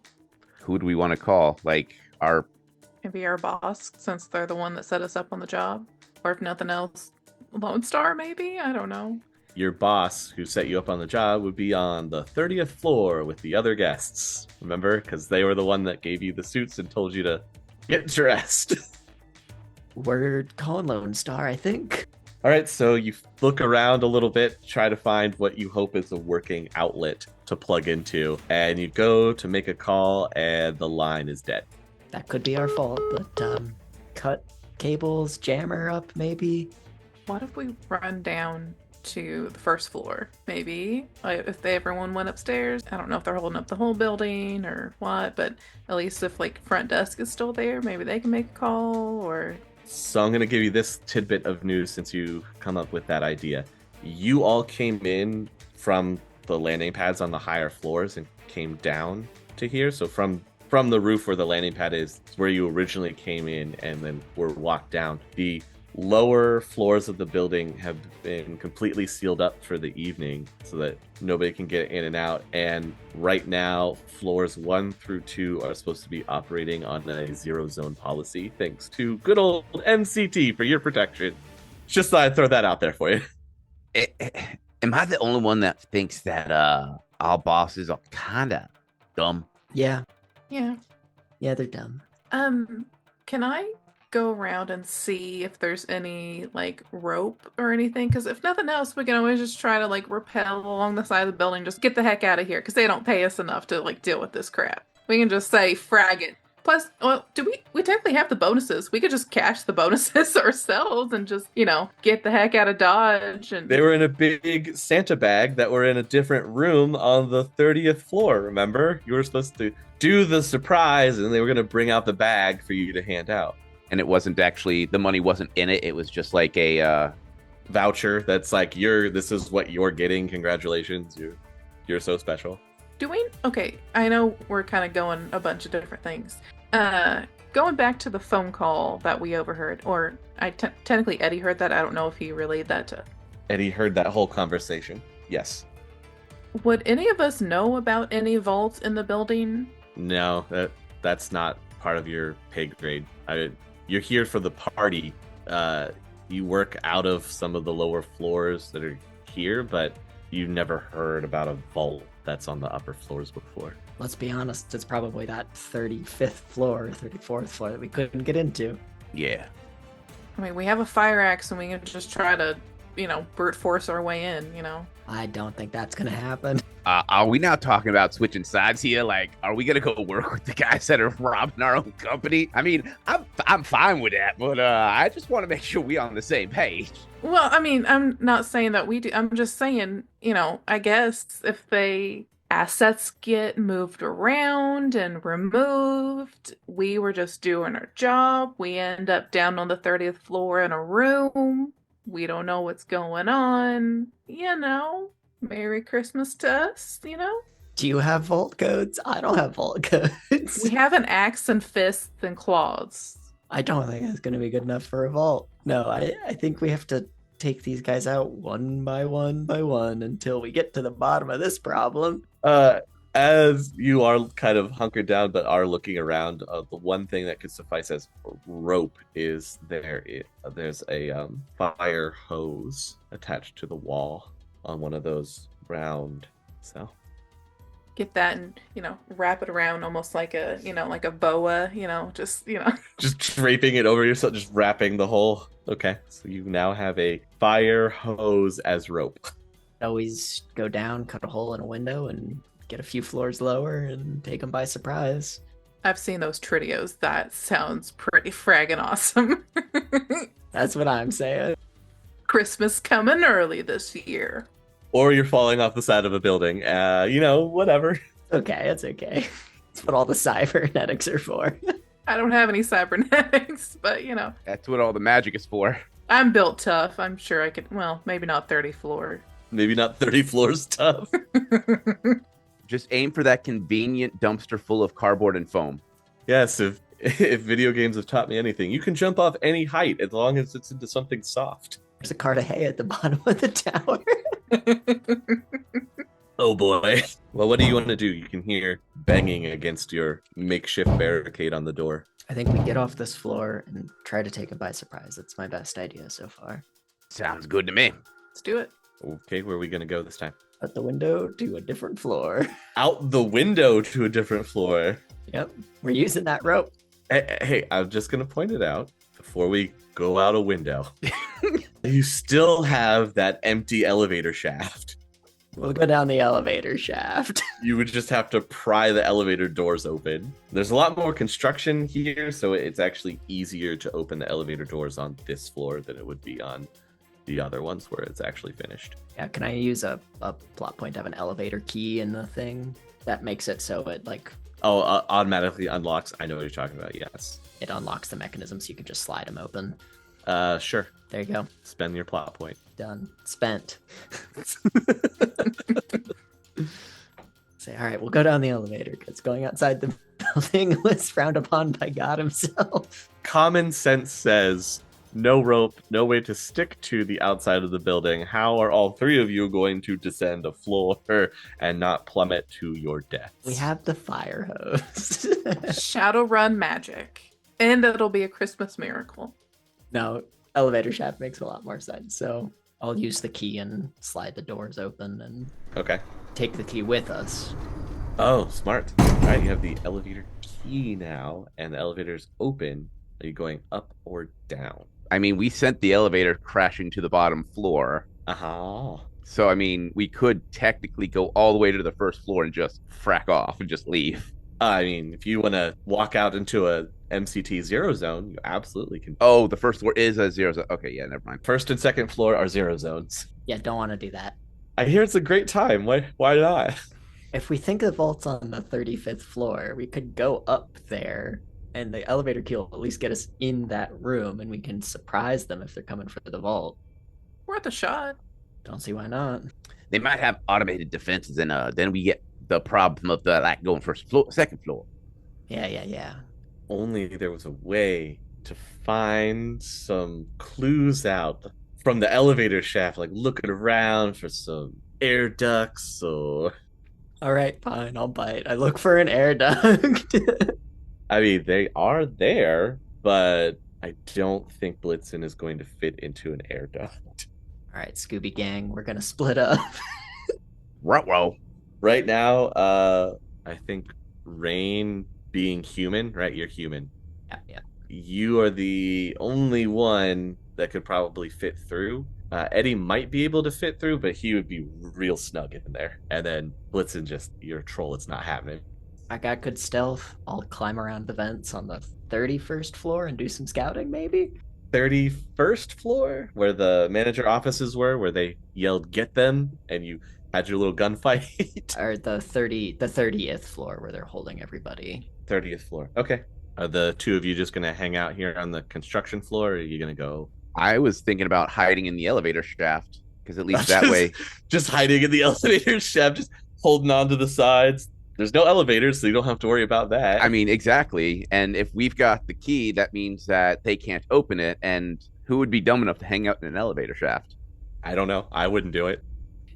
who do we want to call? Maybe our boss, since they're the one that set us up on the job. Or if nothing else, Lone Star, maybe? I don't know. Your boss, who set you up on the job, would be on the 30th floor with the other guests. Remember? Because they were the one that gave you the suits and told you to get dressed. We're calling Lone Star, I think. All right, so you look around a little bit, try to find what you hope is a working outlet to plug into, and you go to make a call, and the line is dead. That could be our fault, but cut cables, jammer up, maybe. What if we run down to the first floor? Maybe if everyone went upstairs. I don't know if they're holding up the whole building or what, but at least if like front desk is still there, maybe they can make a call. Or So I'm going to give you this tidbit of news since you come up with that idea. You all came in from the landing pads on the higher floors and came down to here. So from the roof where the landing pad is where you originally came in and then were walked down. The lower floors of the building have been completely sealed up for the evening so that nobody can get in and out. And right now, floors 1 through 2 are supposed to be operating on a zero zone policy, thanks to good old MCT for your protection. Just thought I'd throw that out there for you. Am I the only one that thinks that our bosses are kind of dumb? Yeah, yeah. yeah, they're dumb. Can I go around and see if there's any like rope or anything? Because if nothing else, we can always just try to like rappel along the side of the building, just get the heck out of here, because they don't pay us enough to like deal with this crap. We can just say frag it. Plus, well, we technically have the bonuses. We could just cash the bonuses ourselves and just, get the heck out of Dodge. And They were in a big Santa bag that were in a different room on the 30th floor, remember? You were supposed to do the surprise and they were going to bring out the bag for you to hand out. And it wasn't actually, the money wasn't in it. It was just like a Voucher that's like, this is what you're getting. Congratulations. You're so special. Okay, I know we're kind of going a bunch of different things. Going back to the phone call that we overheard, or technically Eddie heard that. I don't know if he relayed that to. Eddie heard that whole conversation. Yes. Would any of us know about any vaults in the building? No, that's not part of your pay grade. You're here for the party. You work out of some of the lower floors that are here, but you've never heard about a vault that's on the upper floors before. Let's be honest, it's probably that 35th floor, 34th floor that we couldn't get into. yeah. I mean, we have a fire axe and we can just try to, brute force our way in, I don't think that's gonna happen. Are we now talking about switching sides here? Like, are we gonna go work with the guys that are robbing our own company? I mean, I'm fine with that, but I just want to make sure we're on the same page. Well, I mean, I'm not saying that we do. I'm just saying, I guess if assets get moved around and removed, we were just doing our job. We end up down on the 30th floor in a room. We don't know what's going on. Merry Christmas to us, Do you have vault codes? I don't have vault codes. We have an axe and fists and claws. I don't think it's going to be good enough for a vault. No, I think we have to take these guys out one by one by one until we get to the bottom of this problem. As you are kind of hunkered down but are looking around, the one thing that could suffice as rope is there's a fire hose attached to the wall on one of those round. So Get that and, wrap it around almost like a, like a boa, just. just draping it over yourself, just wrapping the whole. Okay, so you now have a fire hose as rope. Always go down, cut a hole in a window, and get a few floors lower and take them by surprise. I've seen those tridios. That sounds pretty fragging awesome. That's what I'm saying. Christmas coming early this year. Or you're falling off the side of a building. Whatever. Okay, it's okay. That's what all the cybernetics are for. I don't have any cybernetics, but That's what all the magic is for. I'm built tough. I'm sure I could. Well, maybe not 30 floor. Maybe not 30 floors tough. Just aim for that convenient dumpster full of cardboard and foam. Yes, if video games have taught me anything, you can jump off any height as long as it's into something soft. There's a cart of hay at the bottom of the tower. Oh boy. Well, what do you want to do? You can hear banging against your makeshift barricade on the door. I think we get off this floor and try to take it by surprise. That's my best idea so far. Sounds good to me. Let's do it. Okay, where are we going to go this time? Out the window to a different floor. Out the window to a different floor. Yep, we're using that rope. Hey, I'm just going to point it out before we go out a window. You still have that empty elevator shaft. We'll go down the elevator shaft. You would just have to pry the elevator doors open. There's a lot more construction here, so it's actually easier to open the elevator doors on this floor than it would be on the other ones where it's actually finished. Yeah, can I use a plot point to have an elevator key in the thing? That makes it so it Automatically unlocks. I know what you're talking about, yes. it unlocks the mechanism so you can just slide them open. Sure. There you go. Spend your plot point. Done. Spent. Say, all right, we'll go down the elevator because going outside the building was frowned upon by God himself. Common sense says no rope, no way to stick to the outside of the building. How are all three of you going to descend a floor and not plummet to your deaths? We have the fire hose. Shadowrun magic. And it'll be a Christmas miracle. No, elevator shaft makes a lot more sense. So I'll use the key and slide the doors open and Okay. take the key with us. Oh, smart. All right, you have the elevator key now, and the elevator's open. Are you going up or down? I mean, we sent the elevator crashing to the bottom floor. Uh-huh. So, I mean, we could technically go all the way to the first floor and just frack off and just leave. I mean, if you want to walk out into a MCT zero zone, you absolutely can. Oh, the first floor is a zero zone. Okay, yeah, never mind. First and second floor are zero zones. Yeah, don't want to do that. I hear it's a great time. Why not? If we think the vault's on the 35th floor, we could go up there and the elevator key will at least get us in that room and we can surprise them if they're coming for the vault. Worth a shot. Don't see why not. They might have automated defenses, and then we get the problem of the going first floor, second floor. Yeah. Only there was a way to find some clues out from the elevator shaft, like looking around for some air ducts or... All right, fine, I'll bite. I look for an air duct. I mean, they are there, but I don't think Blitzen is going to fit into an air duct. All right, Scooby Gang, we're gonna split up. Ruh-roh. Right now, I think Rain being human, right? You're human. Yeah. You are the only one that could probably fit through. Eddie might be able to fit through, but he would be real snug in there. And then Blitzen, just you're a troll. It's not happening. I got good stealth. I'll climb around the vents on the 31st floor and do some scouting, maybe? 31st floor, where the manager offices were, where they yelled, "Get them!" and you had your little gunfight. Or the 30th floor where they're holding everybody. 30th floor. Okay. Are the two of you just going to hang out here on the construction floor, or are you going to go? I was thinking about hiding in the elevator shaft, because at least that way... Just hiding in the elevator shaft, just holding on to the sides. There's no elevators, so you don't have to worry about that. I mean, exactly. And if we've got the key, that means that they can't open it. And who would be dumb enough to hang out in an elevator shaft? I don't know. I wouldn't do it.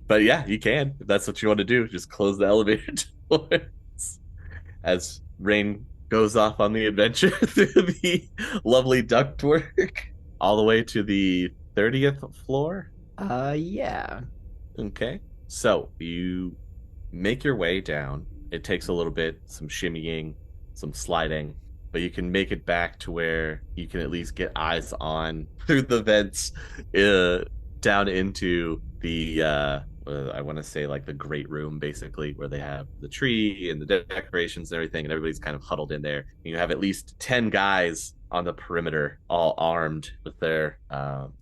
But yeah, you can. If that's what you want to do, just close the elevator doors. As Rain goes off on the adventure through the lovely ductwork all the way to the 30th floor. Yeah. Okay. So you make your way down. It takes a little bit, some shimmying, some sliding, but you can make it back to where you can at least get eyes on through the vents down into the, I want to say like the great room, basically, where they have the tree and the decorations and everything, and everybody's kind of huddled in there. And you have at least 10 guys on the perimeter, all armed with their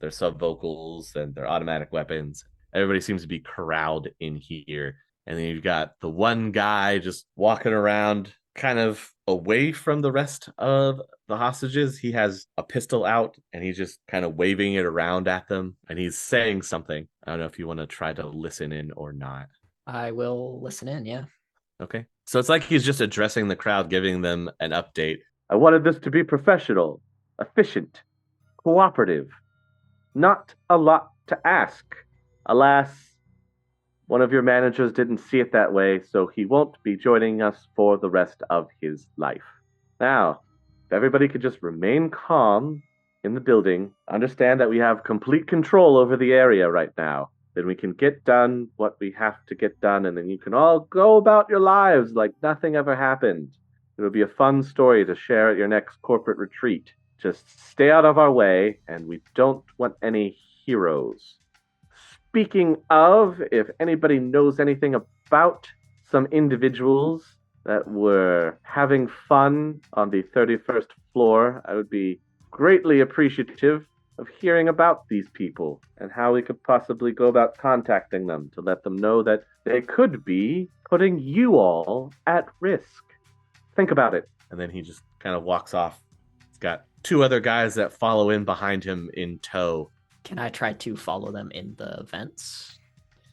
sub-vocals and their automatic weapons. Everybody seems to be corralled in here. And then you've got the one guy just walking around kind of away from the rest of the hostages. He has a pistol out and he's just kind of waving it around at them. And he's saying something. I don't know if you want to try to listen in or not. I will listen in, yeah. Okay. So it's like he's just addressing the crowd, giving them an update. I wanted this to be professional, efficient, cooperative. Not a lot to ask. Alas, one of your managers didn't see it that way, so he won't be joining us for the rest of his life. Now, if everybody could just remain calm in the building, understand that we have complete control over the area right now, then we can get done what we have to get done, and then you can all go about your lives like nothing ever happened. It'll be a fun story to share at your next corporate retreat. Just stay out of our way, and we don't want any heroes. Speaking of, if anybody knows anything about some individuals that were having fun on the 31st floor, I would be greatly appreciative of hearing about these people and how we could possibly go about contacting them to let them know that they could be putting you all at risk. Think about it. And then he just kind of walks off. He's got two other guys that follow in behind him in tow. Can I try to follow them in the vents?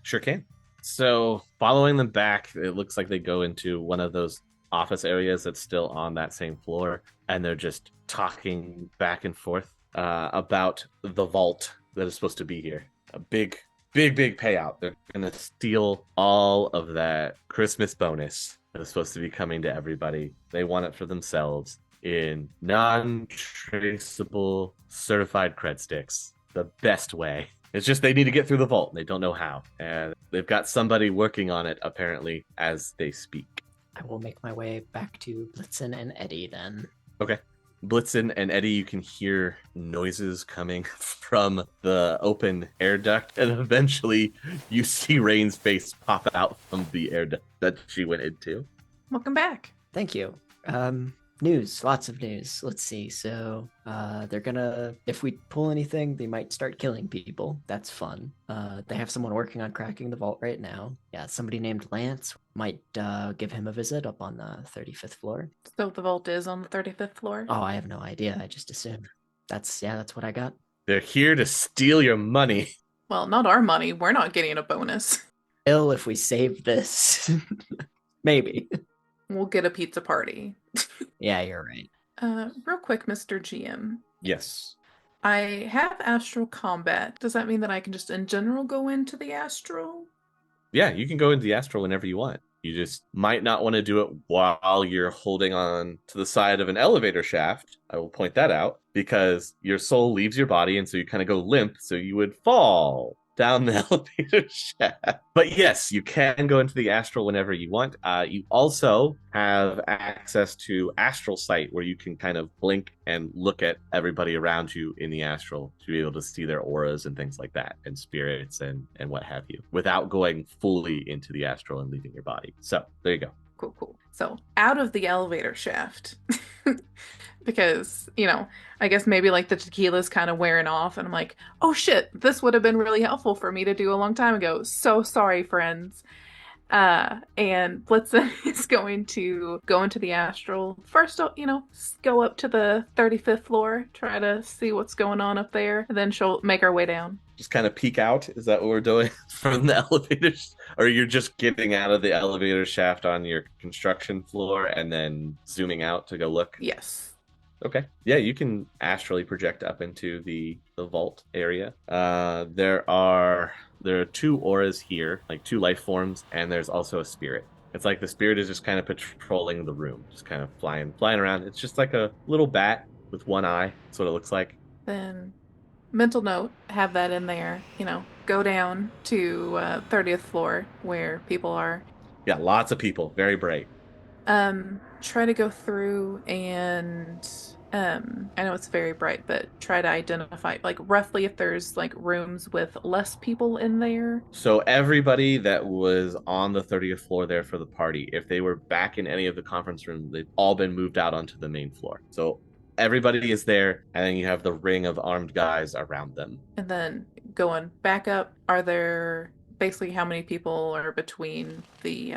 Sure can. So following them back, it looks like they go into one of those office areas that's still on that same floor, and they're just talking back and forth about the vault that is supposed to be here. A big payout. They're going to steal all of that Christmas bonus that is supposed to be coming to everybody. They want it for themselves in non-traceable certified cred sticks. The best way. It's just they need to get through the vault. They don't know how. And they've got somebody working on it, apparently, as they speak. I will make my way back to Blitzen and Eddie then. Okay. Blitzen and Eddie, you can hear noises coming from the open air duct, and eventually you see Rain's face pop out from the air duct that she went into. Welcome back. Thank you. News, lots of news. Let's see. So, they're gonna, if we pull anything, they might start killing people. That's fun. They have someone working on cracking the vault right now. Yeah, somebody named Lance might give him a visit up on the 35th floor. So the vault is on the 35th floor? Oh, I have no idea. I just assumed. That's what I got. They're here to steal your money. Well, not our money. We're not getting a bonus. Ill if we save this. Maybe. We'll get a pizza party. Yeah, you're right. Real quick, Mr. GM. Yes. I have astral combat. Does that mean that I can just in general go into the astral? Yeah, you can go into the astral whenever you want. You just might not want to do it while you're holding on to the side of an elevator shaft. I will point that out because your soul leaves your body, and so you kind of go limp, so you would fall down the elevator shaft. But yes, you can go into the astral whenever you want. You also have access to astral sight, where you can kind of blink and look at everybody around you in the astral to be able to see their auras and things like that, and spirits and what have you, without going fully into the astral and leaving your body. So there you go. Cool. So out of the elevator shaft. Because, I guess maybe like the tequila's kind of wearing off and I'm like, oh shit, this would have been really helpful for me to do a long time ago. So sorry, friends. And Blitzen is going to go into the astral. First, go up to the 35th floor, try to see what's going on up there, and then she'll make her way down. Just kind of peek out? Is that what we're doing from the elevator? Or you're just getting out of the elevator shaft on your construction floor and then zooming out to go look? Yes. Okay. Yeah, you can astrally project up into the vault area. There are two auras here, like two life forms, and there's also a spirit. It's like the spirit is just kind of patrolling the room, just kind of flying around. It's just like a little bat with one eye. That's what it looks like. Then, mental note, have that in there. Go down to 30th floor where people are. Yeah, lots of people. Very bright. Try to go through and I know it's very bright, but try to identify like roughly if there's like rooms with less people in there. So everybody that was on the 30th floor there for the party, if they were back in any of the conference rooms, they've all been moved out onto the main floor. So everybody is there, and then you have the ring of armed guys around them. And then going back up, are there basically how many people are between the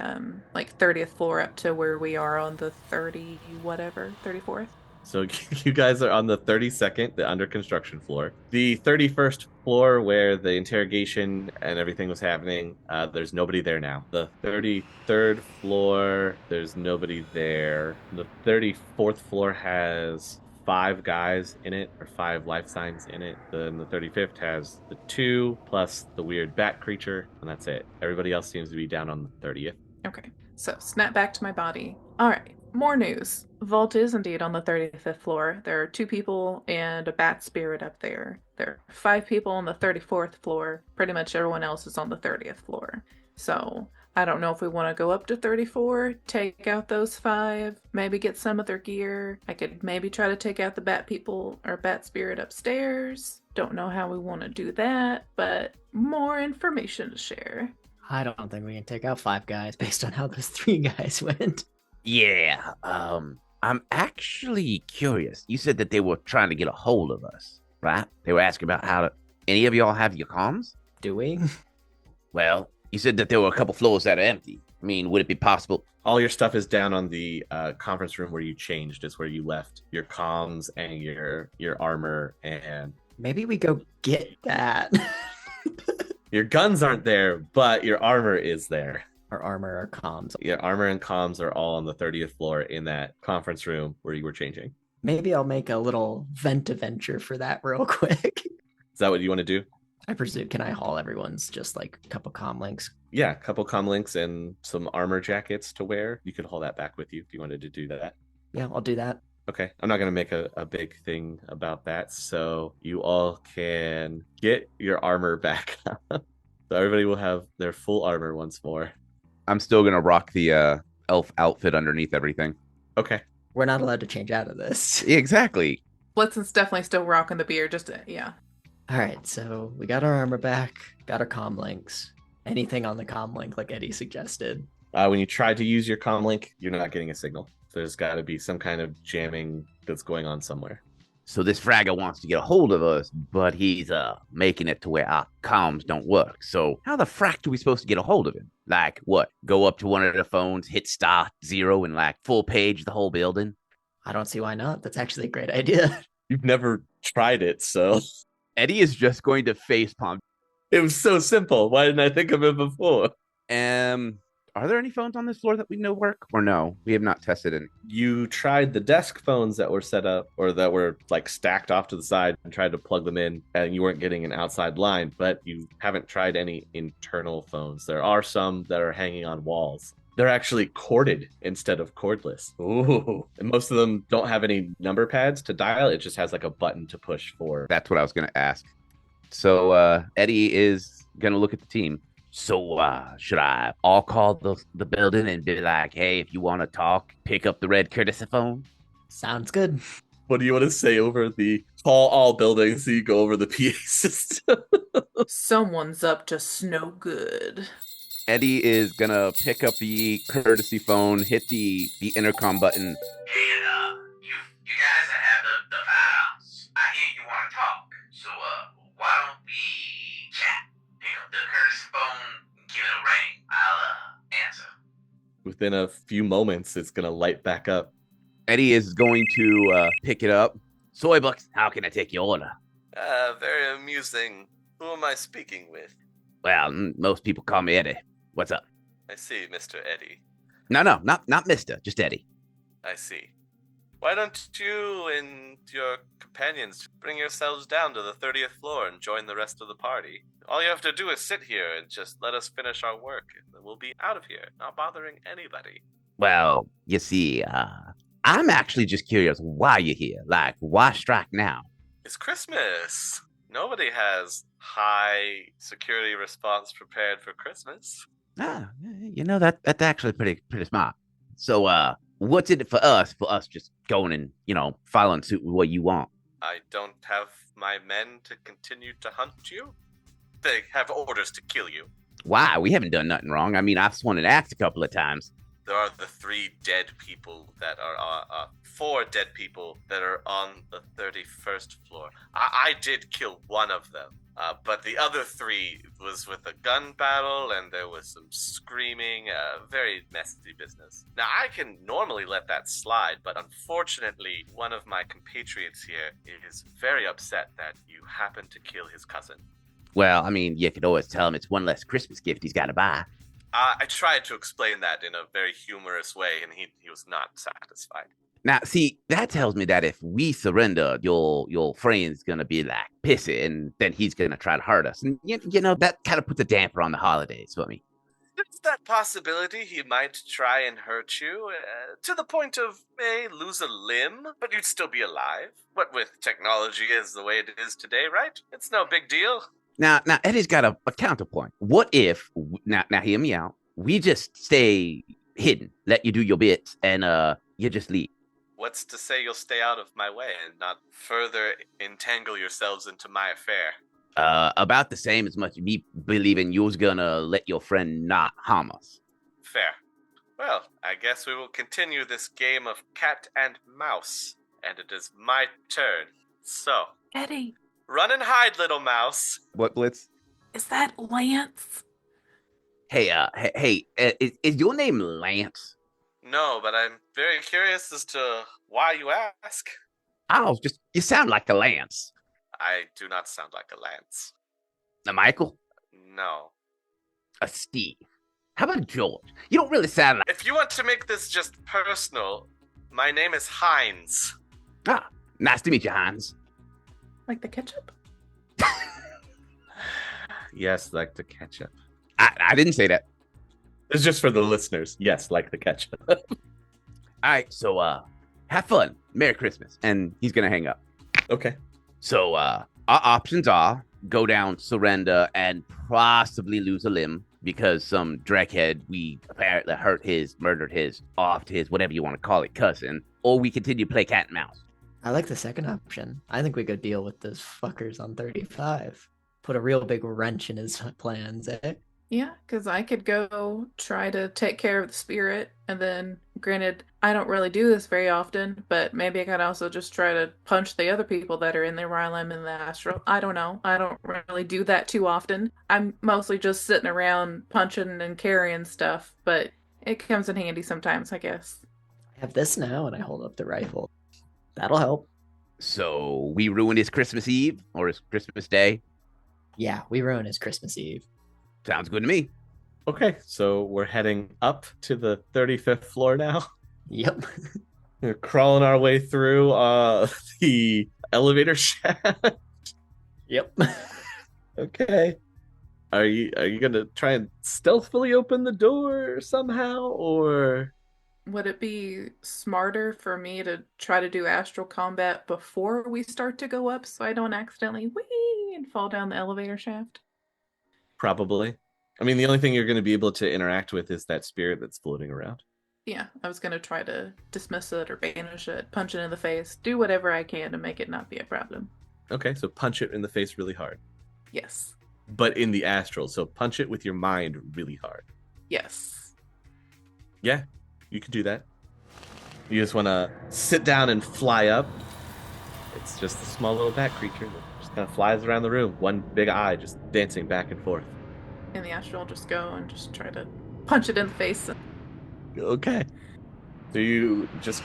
30th floor up to where we are on the 34th? So you guys are on the 32nd, the under construction floor. The 31st floor where the interrogation and everything was happening, there's nobody there now. The 33rd floor, there's nobody there. The 34th floor has 5 guys in it, or 5 life signs in it. Then the 35th has the 2 plus the weird bat creature, and that's it. Everybody else seems to be down on the 30th. Okay, so snap back to my body. All right, more news. Vault is indeed on the 35th floor. There are 2 people and a bat spirit up there. There are 5 people on the 34th floor. Pretty much everyone else is on the 30th floor. So I don't know if we want to go up to 34, take out those 5, maybe get some of their gear. I could maybe try to take out the bat people or bat spirit upstairs. Don't know how we want to do that, but more information to share. I don't think we can take out 5 guys based on how those 3 guys went. Yeah, I'm actually curious. You said that they were trying to get a hold of us, right? They were asking about how to. Any of y'all have your comms? Do we? Well, you said that there were a couple floors that are empty. I mean, would it be possible? All your stuff is down on the conference room where you changed. Is where you left your comms and your armor, and Maybe we go get that. your guns aren't there, but your armor is there. Our armor, our comms. Your armor and comms are all on the 30th floor in that conference room where you were changing. Maybe I'll make a little vent adventure for that real quick. Is that what you want to do? I presume, can I haul everyone's just like a couple comm links? Yeah, a couple comm links and some armor jackets to wear. You could haul that back with you if you wanted to do that. Yeah, I'll do that. Okay, I'm not going to make a big thing about that. So you all can get your armor back. So everybody will have their full armor once more. I'm still going to rock the elf outfit underneath everything. Okay. We're not allowed to change out of this. Exactly. Blitzen's definitely still rocking the beard, yeah. All right, so we got our armor back, got our comm links. Anything on the comm link, like Eddie suggested. When you try to use your comm link, you're not getting a signal. There's got to be some kind of jamming that's going on somewhere. So this fragger wants to get a hold of us, but he's making it to where our comms don't work. So how the frack are we supposed to get a hold of him? Like what? Go up to one of the phones, hit *0 and like full page the whole building? I don't see why not. That's actually a great idea. You've never tried it, so Eddie is just going to facepalm. it was so simple. Why didn't I think of it before? Are there any phones on this floor that we know work? Or no? We have not tested any. You tried the desk phones that were set up or that were like stacked off to the side and tried to plug them in, and you weren't getting an outside line, but you haven't tried any internal phones. There are some that are hanging on walls. They're actually corded instead of cordless. Ooh. And most of them don't have any number pads to dial. It just has like a button to push for. That's what I was going to ask. So Eddie is going to look at the team. So should I all call the building and be like, hey, if you want to talk, pick up the red courtesy phone? Sounds good. What do you want to say over the call all buildings so you go over the PA system? Someone's up to snow good. Eddie is going to pick up the courtesy phone, hit the intercom button. Hey, you guys that have the files, I hear you want to talk. So, why don't we chat? Pick up the courtesy phone, give it a ring. I'll answer. Within a few moments, it's going to light back up. Eddie is going to pick it up. Soybucks, how can I take your order? Very amusing. Who am I speaking with? Well, most people call me Eddie. What's up? I see, Mr. Eddie. No, not Mister, just Eddie. I see. Why don't you and your companions bring yourselves down to the 30th floor and join the rest of the party? All you have to do is sit here and just let us finish our work, and we'll be out of here, not bothering anybody. Well, you see, I'm actually just curious why you're here. Like, why strike now? It's Christmas. Nobody has high security response prepared for Christmas. That's actually pretty smart. So, what's in it for us just going and, following suit with what you want? I don't have my men to continue to hunt you. They have orders to kill you. Why? We haven't done nothing wrong. I mean, I've sworn an axe a couple of times. There are the 3 dead people that are 4 dead people that are on the 31st floor. I did kill one of them, but the other 3 was with a gun battle, and there was some screaming, very messy business. Now, I can normally let that slide, but unfortunately, one of my compatriots here is very upset that you happened to kill his cousin. Well, I mean, you could always tell him it's one less Christmas gift he's got to buy. I tried to explain that in a very humorous way, and he was not satisfied. Now, see, that tells me that if we surrender, your friend's gonna be like pissy, and then he's gonna try to hurt us, and that kind of puts a damper on the holidays for me. There's that possibility he might try and hurt you, to the point of may lose a limb, but you'd still be alive. What with technology is the way it is today, right? It's no big deal. Now, Eddie's got a counterpoint. What if, now hear me out, we just stay hidden, let you do your bits, and you just leave? What's to say you'll stay out of my way and not further entangle yourselves into my affair? About the same as much me believing you was gonna let your friend not harm us. Fair. Well, I guess we will continue this game of cat and mouse, and it is my turn. So, Eddie, run and hide, little mouse. What, Blitz? is that Lance? Hey, is your name Lance? No, but I'm very curious as to why you ask. Oh, you sound like a Lance. I do not sound like a Lance. A Michael? No. A Steve? How about George? You don't really sound like... If you want to make this just personal, my name is Heinz. Ah, nice to meet you, Hans. Like the ketchup? Yes, like the ketchup. I didn't say that. It's just for the listeners. Yes, like the ketchup. All right, so, have fun. Merry Christmas. And he's gonna hang up. Okay. So, our options are go down, surrender, and possibly lose a limb because some dreckhead we apparently murdered his, offed his, whatever you want to call it, cousin, or we continue to play cat and mouse. I like the second option. I think we could deal with those fuckers on 35. Put a real big wrench in his plans, eh? Yeah, because I could go try to take care of the spirit, and then, granted, I don't really do this very often, but maybe I could also just try to punch the other people that are in there while I'm in the astral. I don't know. I don't really do that too often. I'm mostly just sitting around punching and carrying stuff, but it comes in handy sometimes, I guess. I have this now, and I hold up the rifle. That'll help. So, we ruined his Christmas Eve or his Christmas Day. Yeah, we ruin his Christmas Eve. Sounds good to me. Okay, so we're heading up to the 35th floor now. Yep. We're crawling our way through the elevator shaft. Yep. Okay. Are you gonna try and stealthily open the door somehow, or Would it be smarter for me to try to do astral combat before we start to go up so I don't accidentally whee and fall down the elevator shaft? probably? I mean, the only thing you're going to be able to interact with is that spirit that's floating around. Yeah, I was going to try to dismiss it or banish it, punch it in the face, do whatever I can to make it not be a problem. Okay, so punch it in the face really hard, Yes. but in the astral. So punch it with your mind really hard. Yes. Yeah, you could do that. You just want to sit down and fly up. It's just a small little bat creature that just kind of flies around the room, one big eye just dancing back and forth. In the astral, I'll just go and just try to punch it in the face. Okay. So you just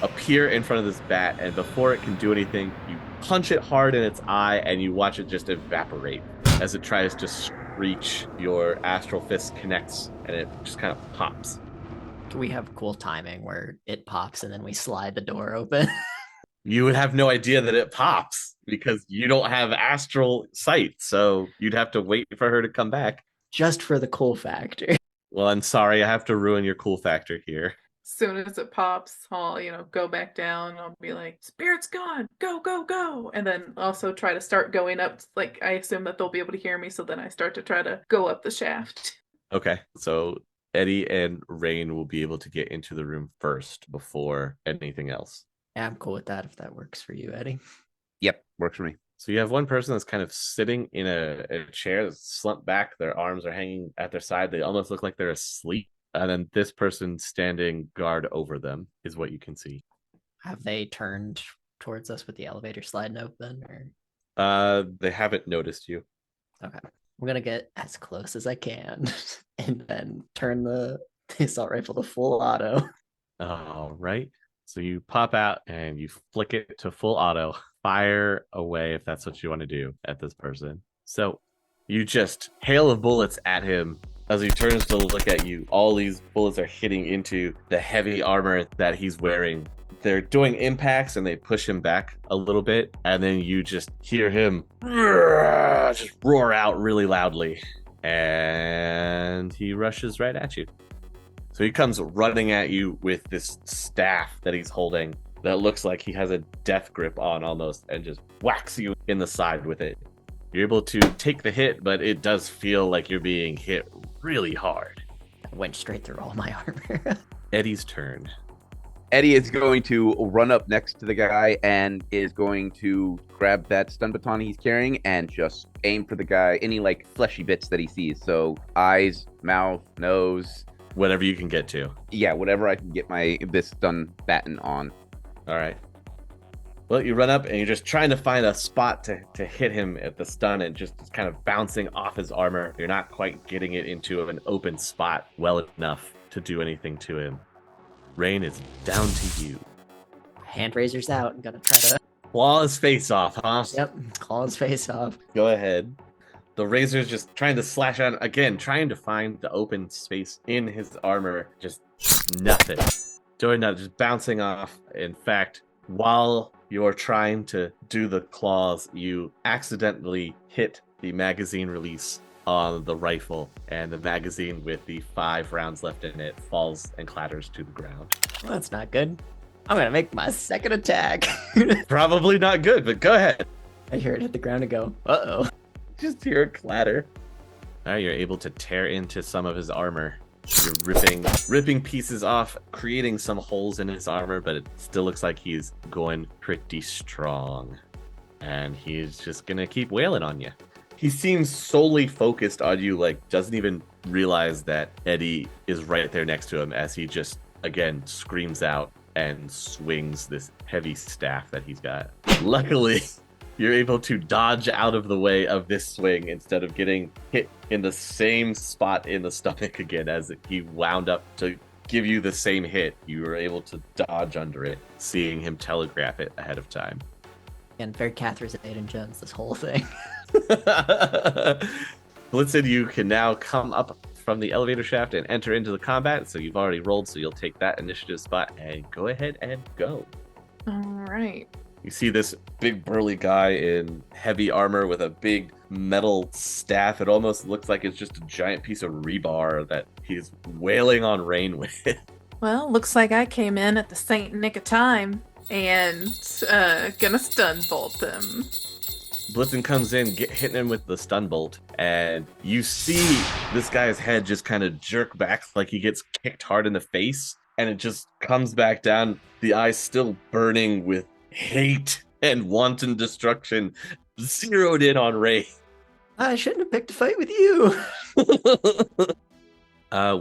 appear in front of this bat, and before it can do anything, you punch it hard in its eye, and you watch it just evaporate as it tries to screech. Your astral fist connects, and it just kind of pops. We have cool timing where it pops and then we slide the door open. You would have no idea that it pops because you don't have astral sight, so you'd have to wait for her to come back. Just for the cool factor. Well, I'm sorry, I have to ruin your cool factor here. As soon as it pops, I'll, go back down. I'll be like, spirit's gone, go, go, go. And then also try to start going up. Like, I assume that they'll be able to hear me, so then I start to try to go up the shaft. Okay, so Eddie and Rain will be able to get into the room first before anything else. Yeah, I'm cool with that if that works for you, Eddie. Yep, works for me. So you have one person that's kind of sitting in a chair that's slumped back. Their arms are hanging at their side. They almost look like they're asleep. And then this person standing guard over them is what you can see. Have they turned towards us with the elevator sliding open? Or They haven't noticed you. okay. I'm gonna get as close as I can and then turn the assault rifle to full auto. All right. So you pop out and you flick it to full auto, fire away if that's what you want to do at this person. So you just hail of bullets at him. As he turns to look at you, all these bullets are hitting into the heavy armor that he's wearing. They're doing impacts and they push him back a little bit. And then you just hear him just roar out really loudly. And he rushes right at you. So he comes running at you with this staff that he's holding that looks like he has a death grip on almost, and just whacks you in the side with it. You're able to take the hit, but it does feel like you're being hit really hard. I went straight through all my armor. Eddie's turn. Eddie is going to run up next to the guy and is going to grab that stun baton he's carrying and just aim for the guy, any like fleshy bits that he sees. So eyes, mouth, nose. Whatever you can get to. Yeah, whatever I can get this stun baton on. All right. Well, you run up and you're just trying to find a spot to hit him at the stun and just kind of bouncing off his armor. You're not quite getting it into an open spot well enough to do anything to him. Rain is down to you. Hand razors out. I'm gonna try to. Claw his face off, huh? Yep, claw his face off. Go ahead. The razor's just trying to slash out again, trying to find the open space in his armor. Just nothing. Doing that, just bouncing off. In fact, while you're trying to do the claws, you accidentally hit the magazine release on the rifle, and the magazine with the 5 rounds left in it falls and clatters to the ground. Well, that's not good. I'm gonna make my second attack. Probably not good, but go ahead. I hear it hit the ground and go, uh-oh. Just hear it clatter. Now you're able to tear into some of his armor. You're ripping pieces off, creating some holes in his armor, but it still looks like he's going pretty strong. And he's just gonna keep wailing on you. He seems solely focused on you, like doesn't even realize that Eddie is right there next to him as he just, again, screams out and swings this heavy staff that he's got. Luckily, you're able to dodge out of the way of this swing instead of getting hit in the same spot in the stomach again as he wound up to give you the same hit. You were able to dodge under it, seeing him telegraph it ahead of time. And very Catherine Zeta-Jones, this whole thing. Blitzen, you can now come up from the elevator shaft and enter into the combat. So you've already rolled, so you'll take that initiative spot and go ahead and go. All right. You see this big burly guy in heavy armor with a big metal staff. It almost looks like it's just a giant piece of rebar that he's wailing on Rain with. Well, looks like I came in at the saint nick of time and gonna stun bolt him. Blitzen comes in, hitting him with the stun bolt, and you see this guy's head just kind of jerk back like he gets kicked hard in the face, and it just comes back down, the eyes still burning with hate and wanton destruction, zeroed in on Ray. I shouldn't have picked a fight with you.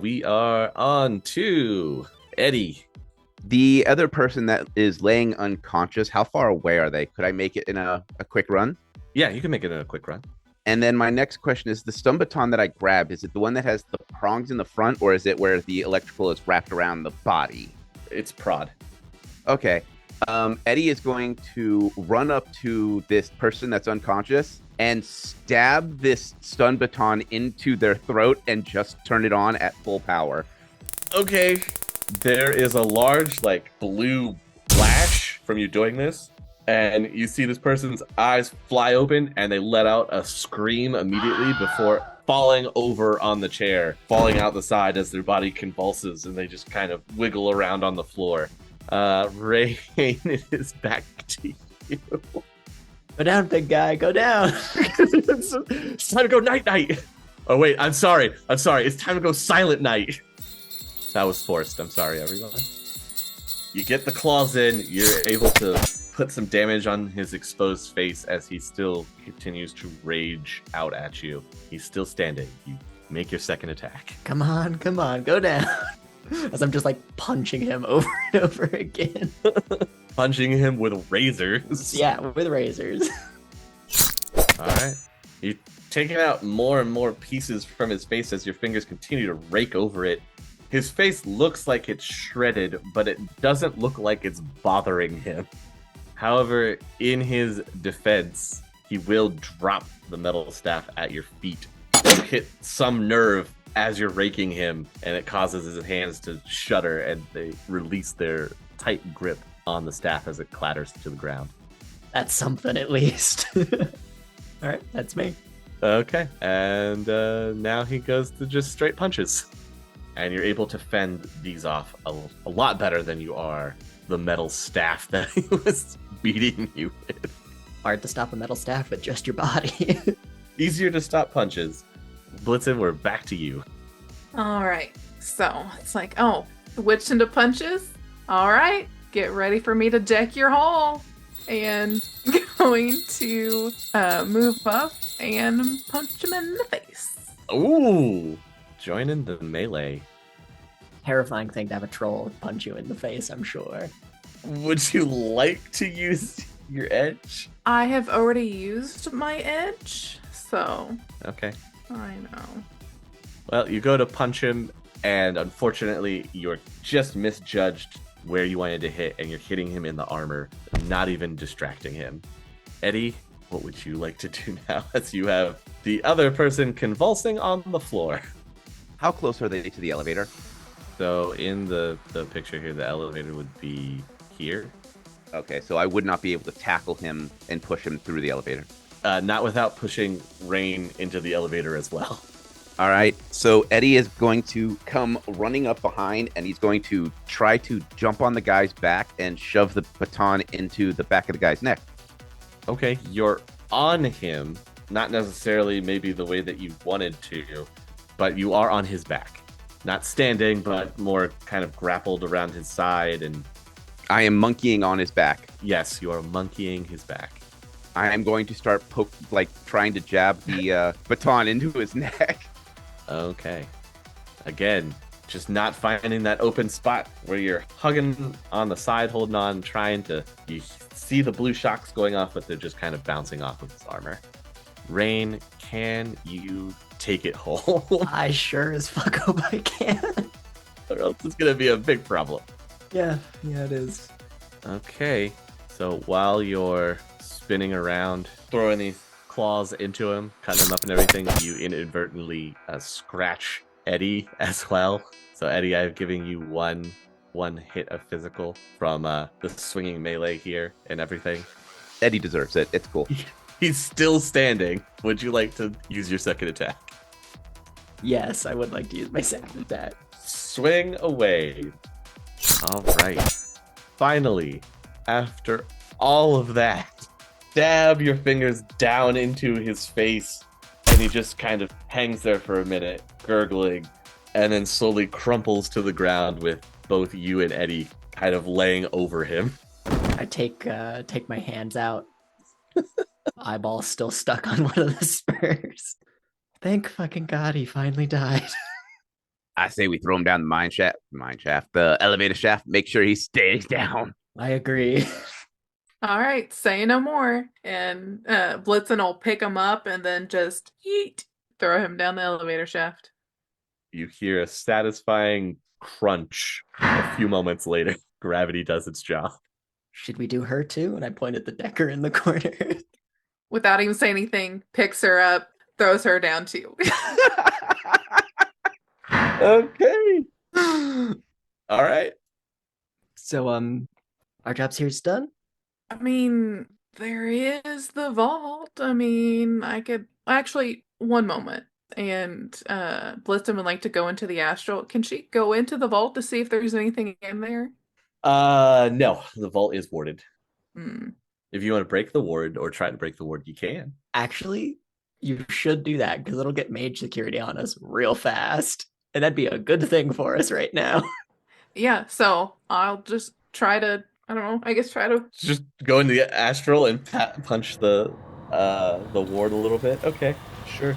We are on to Eddie. The other person that is laying unconscious, how far away are they? Could I make it in a quick run? Yeah, you can make it in a quick run. And then my next question is, the stun baton that I grabbed, is it the one that has the prongs in the front, or is it where the electrical is wrapped around the body? It's prod. Okay. Eddie is going to run up to this person that's unconscious and stab this stun baton into their throat and just turn it on at full power. Okay. There is a large, blue flash from you doing this, and you see this person's eyes fly open, and they let out a scream immediately before falling over on the chair, falling out the side as their body convulses, and they just kind of wiggle around on the floor. Rain, it is back to you. Go down, big guy, go down. It's time to go night-night. Oh, wait, I'm sorry. It's time to go silent night. That was forced. I'm sorry, everyone. You get the claws in. You're able to put some damage on his exposed face as he still continues to rage out at you. He's still standing. You make your second attack. Come on, go down. As I'm just punching him over and over again. Punching him with razors. Yeah, with razors. All right. You're taking out more and more pieces from his face as your fingers continue to rake over it. His face looks like it's shredded, but it doesn't look like it's bothering him. However, in his defense, he will drop the metal staff at your feet. You hit some nerve as you're raking him, and it causes his hands to shudder, and they release their tight grip on the staff as it clatters to the ground. That's something, at least. All right, that's me. Okay, and now he goes to just straight punches. And you're able to fend these off a lot better than you are the metal staff that he was beating you with. Hard to stop a metal staff with just your body. Easier to stop punches. Blitzen, we're back to you. All right. So it's switch into punches. All right, get ready for me to deck your hall. And going to move up and punch him in the face. Ooh, joining the melee. Terrifying thing to have a troll punch you in the face, I'm sure. Would you like to use your edge? I have already used my edge, so Okay. I know. Well, you go to punch him, and unfortunately, you're just misjudged where you wanted to hit, and you're hitting him in the armor, not even distracting him. Eddie, what would you like to do now as you have the other person convulsing on the floor? How close are they to the elevator? So in the picture here, the elevator would be here. Okay, so I would not be able to tackle him and push him through the elevator. Not without pushing Rain into the elevator as well. All right, so Eddie is going to come running up behind, and he's going to try to jump on the guy's back and shove the baton into the back of the guy's neck. Okay, you're on him, not necessarily maybe the way that you wanted to, but you are on his back. Not standing, but more kind of grappled around his side, and I am monkeying on his back. yes, you are monkeying his back. I am going to start trying to jab the baton into his neck. Okay. Again, just not finding that open spot where you're hugging on the side, holding on, you see the blue shocks going off, but they're just kind of bouncing off of his armor. Rain, can you take it whole? I sure as fuck hope I can. Or else it's going to be a big problem. Yeah, it is. Okay. So while you're spinning around, throwing these claws into him, cutting him up and everything, you inadvertently scratch Eddie as well. So Eddie, I've given you one hit of physical from the swinging melee here and everything. Eddie deserves it. It's cool. He's still standing. Would you like to use your second attack? Yes, I would like to use my second attack. Swing away. All right. Finally, after all of that, stab your fingers down into his face, and he just kind of hangs there for a minute, gurgling, and then slowly crumples to the ground with both you and Eddie kind of laying over him. I take my hands out. Eyeball still stuck on one of the spurs. Thank fucking God he finally died. I say we throw him down the the elevator shaft. Make sure he stays down. I agree. All right, say no more. And Blitzen will pick him up and then just throw him down the elevator shaft. You hear a satisfying crunch a few moments later. Gravity does its job. Should we do her too? And I point at the decker in the corner. Without even saying anything, picks her up, throws her down too. Okay. All right. So our job's here's done. I mean, there is the vault. I mean, I could actually one moment. And Blitzen would like to go into the astral. Can she go into the vault to see if there's anything in there? No, the vault is warded. Hmm. If you want to break the ward or try to break the ward, you can. Actually, you should do that because it'll get mage security on us real fast. And that'd be a good thing for us right now. Yeah, so I'll just try to, I don't know, I guess try to. Just go into the astral and punch the ward a little bit. Okay, sure.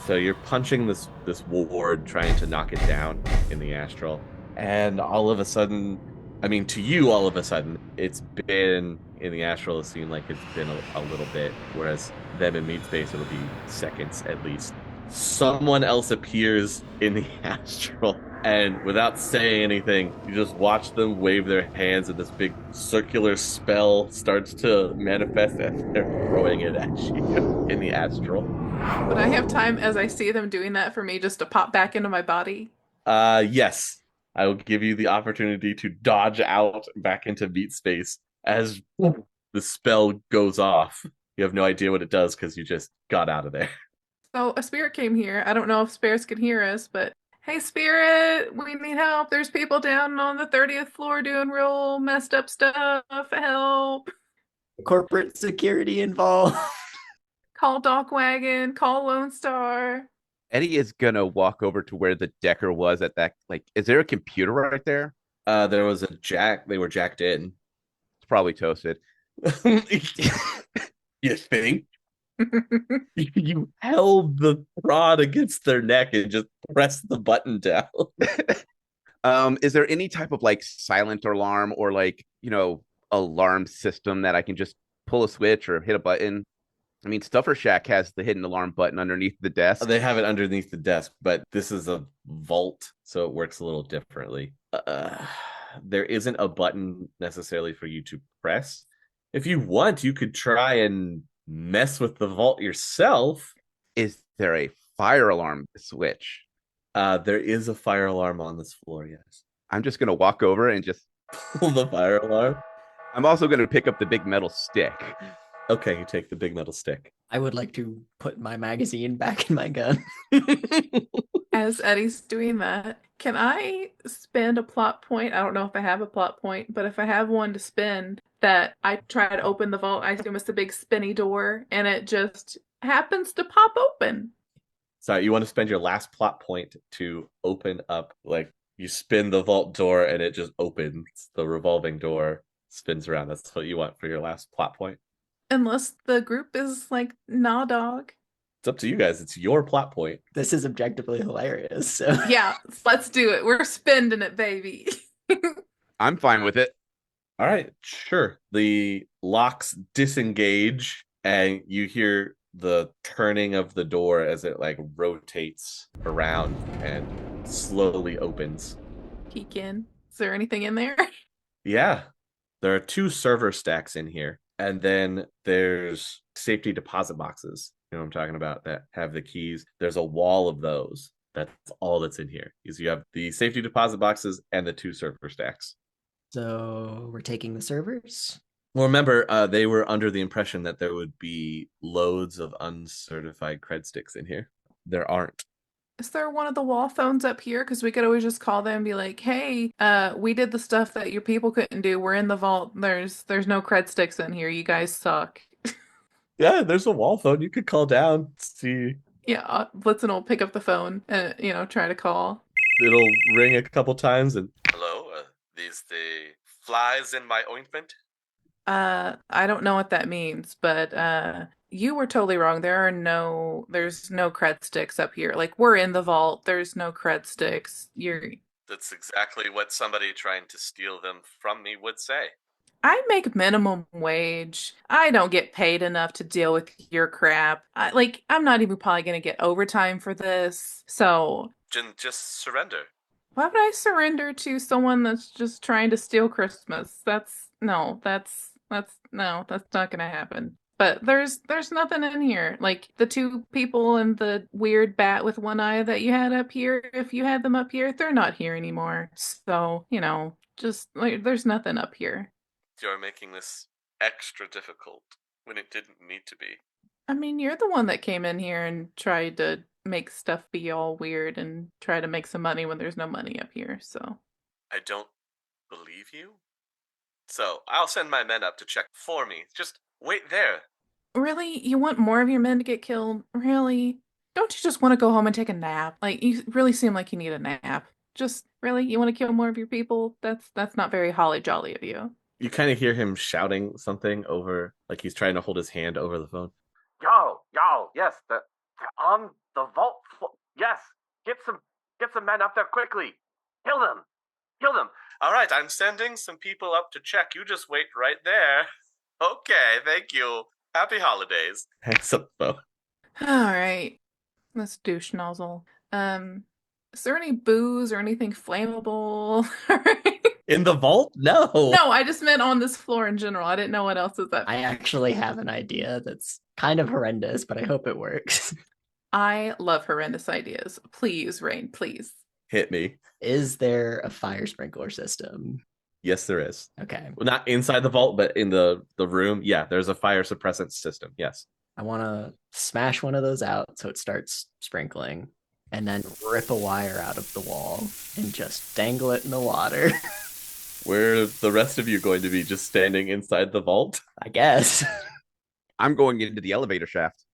So you're punching this ward, trying to knock it down in the astral, and all of a sudden, I mean, to you, all of a sudden, it's been in the astral. It seemed like it's been a little bit, whereas them in meat space, it'll be seconds at least. Someone else appears in the astral, and without saying anything, you just watch them wave their hands, and this big circular spell starts to manifest, and they're throwing it at you in the astral. Would I have time as I see them doing that for me just to pop back into my body? Yes. I will give you the opportunity to dodge out back into meat space as the spell goes off. You have no idea what it does because you just got out of there. So a spirit came here. I don't know if spirits can hear us, but hey, spirit, we need help. There's people down on the 30th floor doing real messed up stuff. Help. Corporate security involved. Call Doc Wagon. Call Lone Star. Eddie is gonna walk over to where the decker was at that. Like, is there a computer right there? There was a jack. They were jacked in. It's probably toasted. You think? You held the rod against their neck and just pressed the button down. Is there any type of like silent alarm or like, alarm system that I can just pull a switch or hit a button? I mean, Stuffer Shack has the hidden alarm button underneath the desk. They have it underneath the desk, but this is a vault, so it works a little differently. There isn't a button necessarily for you to press. If you want, you could try and mess with the vault yourself. Is there a fire alarm switch? There is a fire alarm on this floor, yes. I'm just going to walk over and just pull the fire alarm. I'm also going to pick up the big metal stick. Okay, you take the big metal stick. I would like to put my magazine back in my gun. As Eddie's doing that, can I spend a plot point? I don't know if I have a plot point, but if I have one to spend, that I try to open the vault. I assume it's a big spinny door, and it just happens to pop open. Sorry, you want to spend your last plot point to open up, like you spin the vault door and it just opens. The revolving door spins around. That's what you want for your last plot point. Unless the group is like, nah, dog. It's up to you guys. It's your plot point. This is objectively hilarious. So yeah, let's do it. We're spending it, baby. I'm fine with it. All right, sure. The locks disengage and you hear the turning of the door as it like rotates around and slowly opens. Peek in. Is there anything in there? Yeah. There are 2 server stacks in here. And then there's safety deposit boxes. You know what I'm talking about? That have the keys. There's a wall of those. That's all that's in here. Is you have the safety deposit boxes and the 2 server stacks. So we're taking the servers? Well, remember, they were under the impression that there would be loads of uncertified cred sticks in here. There aren't. Is there one of the wall phones up here? Because we could always just call them and be like, hey, we did the stuff that your people couldn't do. We're in the vault. There's no cred sticks in here. You guys suck. Yeah, there's a wall phone. You could call down, see. Yeah, Blitzen will pick up the phone and, try to call. It'll ring a couple times and... Hello? These the flies in my ointment? I don't know what that means, but you were totally wrong. There's no cred sticks up here. Like, we're in the vault. There's no cred sticks. That's exactly what somebody trying to steal them from me would say. I make minimum wage. I don't get paid enough to deal with your crap. I'm not even probably going to get overtime for this. So just surrender. Why would I surrender to someone that's just trying to steal Christmas? That's not gonna happen. But there's nothing in here. Like the 2 people and the weird bat with one eye that you had up here, if you had them up here, they're not here anymore. So, just like there's nothing up here. You're making this extra difficult when it didn't need to be. I mean, you're the one that came in here and tried to make stuff be all weird and try to make some money when there's no money up here, so. I don't believe you? So, I'll send my men up to check for me. Just wait there. Really? You want more of your men to get killed? Really? Don't you just want to go home and take a nap? Like, you really seem like you need a nap. Just, really? You want to kill more of your people? That's not very holly jolly of you. You kind of hear him shouting something over, like he's trying to hold his hand over the phone. Yo, yes, they're on the vault. Yes, get some men up there quickly. Kill them. All right, I'm sending some people up to check. You just wait right there. Okay, thank you. Happy holidays. Hangs up the phone. All right. Let's do schnozzle. Is there any booze or anything flammable? In the vault? No. No, I just meant on this floor in general. I didn't know what else is up. I actually have an idea that's kind of horrendous, but I hope it works. I love horrendous ideas. Please, Rain, please. Hit me. Is there a fire sprinkler system? Yes, there is. Okay. Well, not inside the vault, but in the room. Yeah, there's a fire suppressant system. Yes. I want to smash one of those out so it starts sprinkling and then rip a wire out of the wall and just dangle it in the water. Where are the rest of you going to be? Just standing inside the vault? I guess. I'm going into the elevator shaft.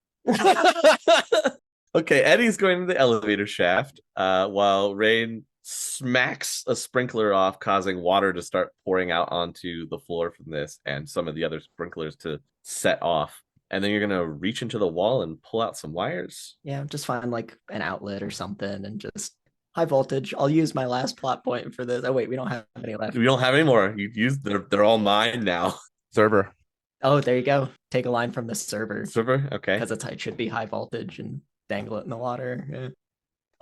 Okay, Eddie's going to the elevator shaft while Rain smacks a sprinkler off, causing water to start pouring out onto the floor from this and some of the other sprinklers to set off. And then you're going to reach into the wall and pull out some wires. Yeah, just find like an outlet or something and just high voltage. I'll use my last plot point for this. Oh, wait, we don't have any left. We don't have any more. You used they're all mine now. Server. Oh, there you go. Take a line from the server Server, okay. because it should be high voltage and dangle it in the water. Yeah.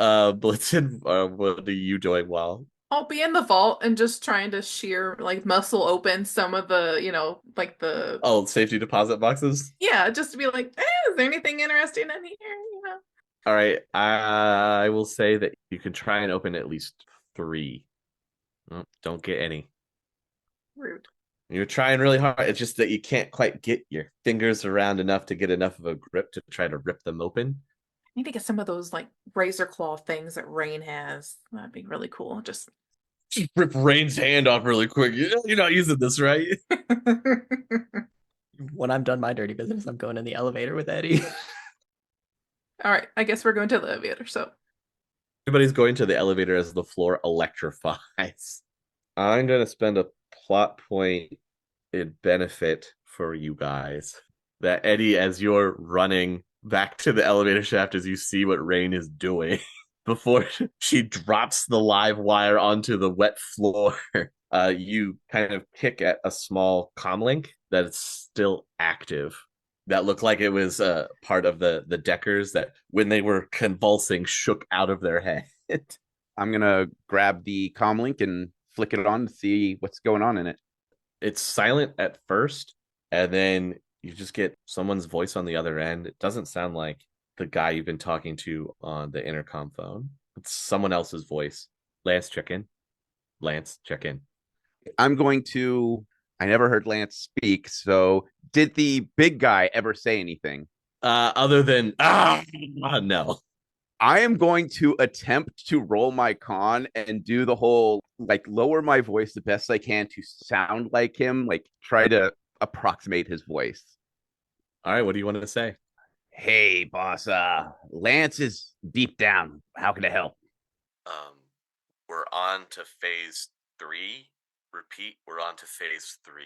Blitzen, what are you doing while? I'll be in the vault and just trying to shear, like, muscle open some of the, like the. Oh, safety deposit boxes? Yeah, just to be like, is there anything interesting in here? All right. I will say that you can try and open at least 3. Oh, don't get any. Rude. You're trying really hard. It's just that you can't quite get your fingers around enough to get enough of a grip to try to rip them open. I need to get some of those, like, razor claw things that Rain has. That'd be really cool. Just rip Rain's hand off really quick. You're not using this, right? When I'm done my dirty business, I'm going in the elevator with Eddie. All right, I guess we're going to the elevator, so. Everybody's going to the elevator as the floor electrifies. I'm going to spend a plot point in benefit for you guys. That Eddie, as you're running back to the elevator shaft, as you see what Rain is doing, before she drops the live wire onto the wet floor, you kind of kick at a small comlink that's still active. That looked like it was part of the deckers that, when they were convulsing, shook out of their head. I'm going to grab the comlink and flick it on to see what's going on in it. It's silent at first, and then you just get someone's voice on the other end. It doesn't sound like the guy you've been talking to on the intercom phone. It's someone else's voice. Lance, check in. Lance, check in. I never heard Lance speak, so did the big guy ever say anything? Other than, no. I am going to attempt to roll my con and do the whole, like, lower my voice the best I can to sound like him, like, try to approximate his voice. All right, what do you want to say? Hey, boss, Lance is deep down. How can I help? We're on to phase 3. Repeat, we're on to phase 3.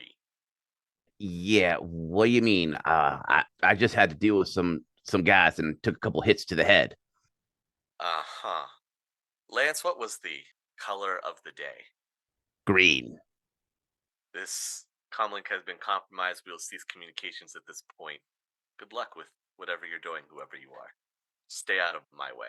Yeah, what do you mean? I just had to deal with some guys and took a couple hits to the head. Uh-huh. Lance, what was the color of the day? Green. This comlink has been compromised. We'll cease communications at this point. Good luck with whatever you're doing, whoever you are. Stay out of my way.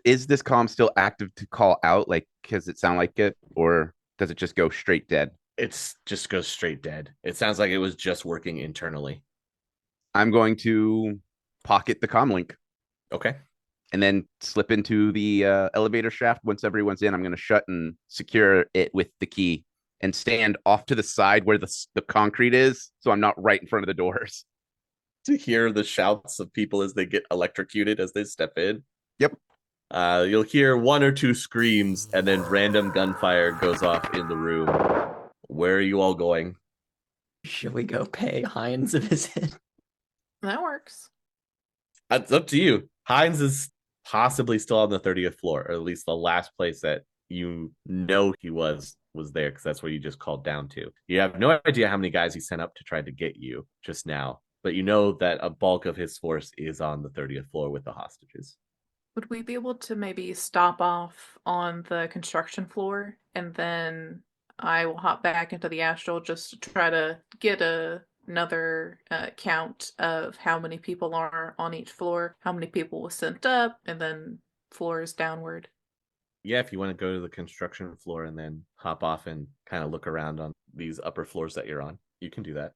Is this comm still active to call out? Like, does it sound like it? Or does it just go straight dead? It's just goes straight dead. It sounds like it was just working internally. I'm going to pocket the comlink. Okay. And then slip into the elevator shaft. Once everyone's in, I'm going to shut and secure it with the key and stand off to the side where the concrete is, so I'm not right in front of the doors. To hear the shouts of people as they get electrocuted as they step in. Yep. You'll hear 1 or 2 screams, and then random gunfire goes off in the room. Where are you all going? Should we go pay Hines a visit? That works. It's up to you. Hines is possibly still on the 30th floor, or at least the last place that you know he was there, because that's where you just called down to. You have no idea how many guys he sent up to try to get you just now, but you know that a bulk of his force is on the 30th floor with the hostages. Would we be able to maybe stop off on the construction floor, and then I will hop back into the astral just to try to get another count of how many people are on each floor, how many people was sent up, and then floors downward. Yeah, if you want to go to the construction floor and then hop off and kind of look around on these upper floors that you're on, you can do that.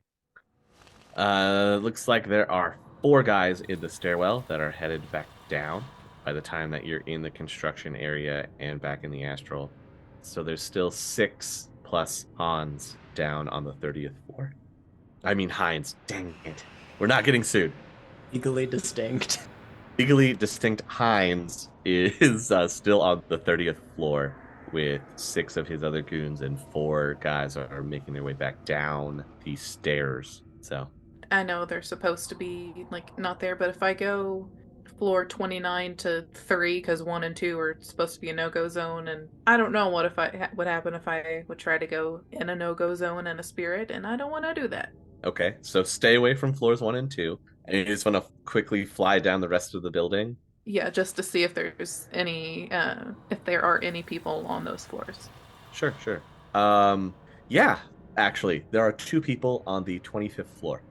Looks like there are 4 guys in the stairwell that are headed back down by the time that you're in the construction area and back in the astral. So there's still 6 plus Hans down on the 30th floor. I mean Hines. Dang it. We're not getting sued. Legally distinct. Legally distinct Hines is still on the 30th floor with 6 of his other goons, and 4 guys are making their way back down these stairs. So I know they're supposed to be, like, not there, but if I go floor 29 to 3 because 1 and 2 are supposed to be a no-go zone, and I don't know what would happen if I would try to go in a no-go zone in a spirit, and I don't want to do that. Okay, so stay away from floors 1 and 2, and you just want to quickly fly down the rest of the building. Yeah, just to see if there's any, if there are any people on those floors. Sure. Yeah, actually, there are 2 people on the 25th floor.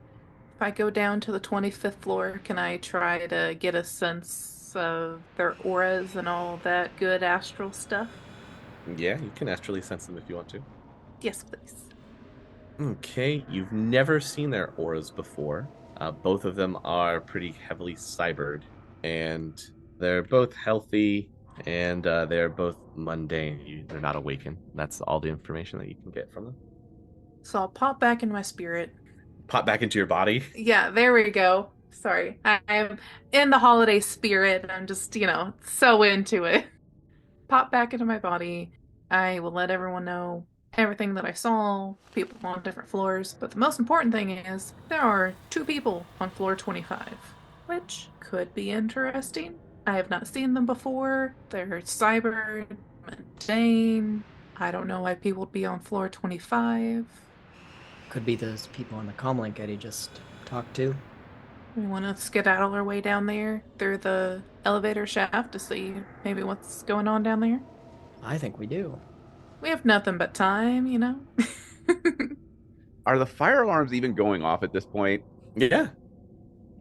If I go down to the 25th floor, can I try to get a sense of their auras and all that good astral stuff? Yeah, you can astrally sense them if you want to. Yes, please. Okay, you've never seen their auras before. Both of them are pretty heavily cybered, and they're both healthy, and they're both mundane. They're not awakened. That's all the information that you can get from them. So I'll pop back in my spirit. Pop back into your body. Yeah, there we go. Sorry. I'm in the holiday spirit. I'm just, so into it. Pop back into my body. I will let everyone know everything that I saw, people on different floors. But the most important thing is there are 2 people on floor 25, which could be interesting. I have not seen them before. They're cyber, mundane. I don't know why people would be on floor 25. Could be those people on the comlink Eddie just talked to. We want to skedaddle our way down there through the elevator shaft to see maybe what's going on down there. I think we do. We have nothing but time, Are the fire alarms even going off at this point? Yeah.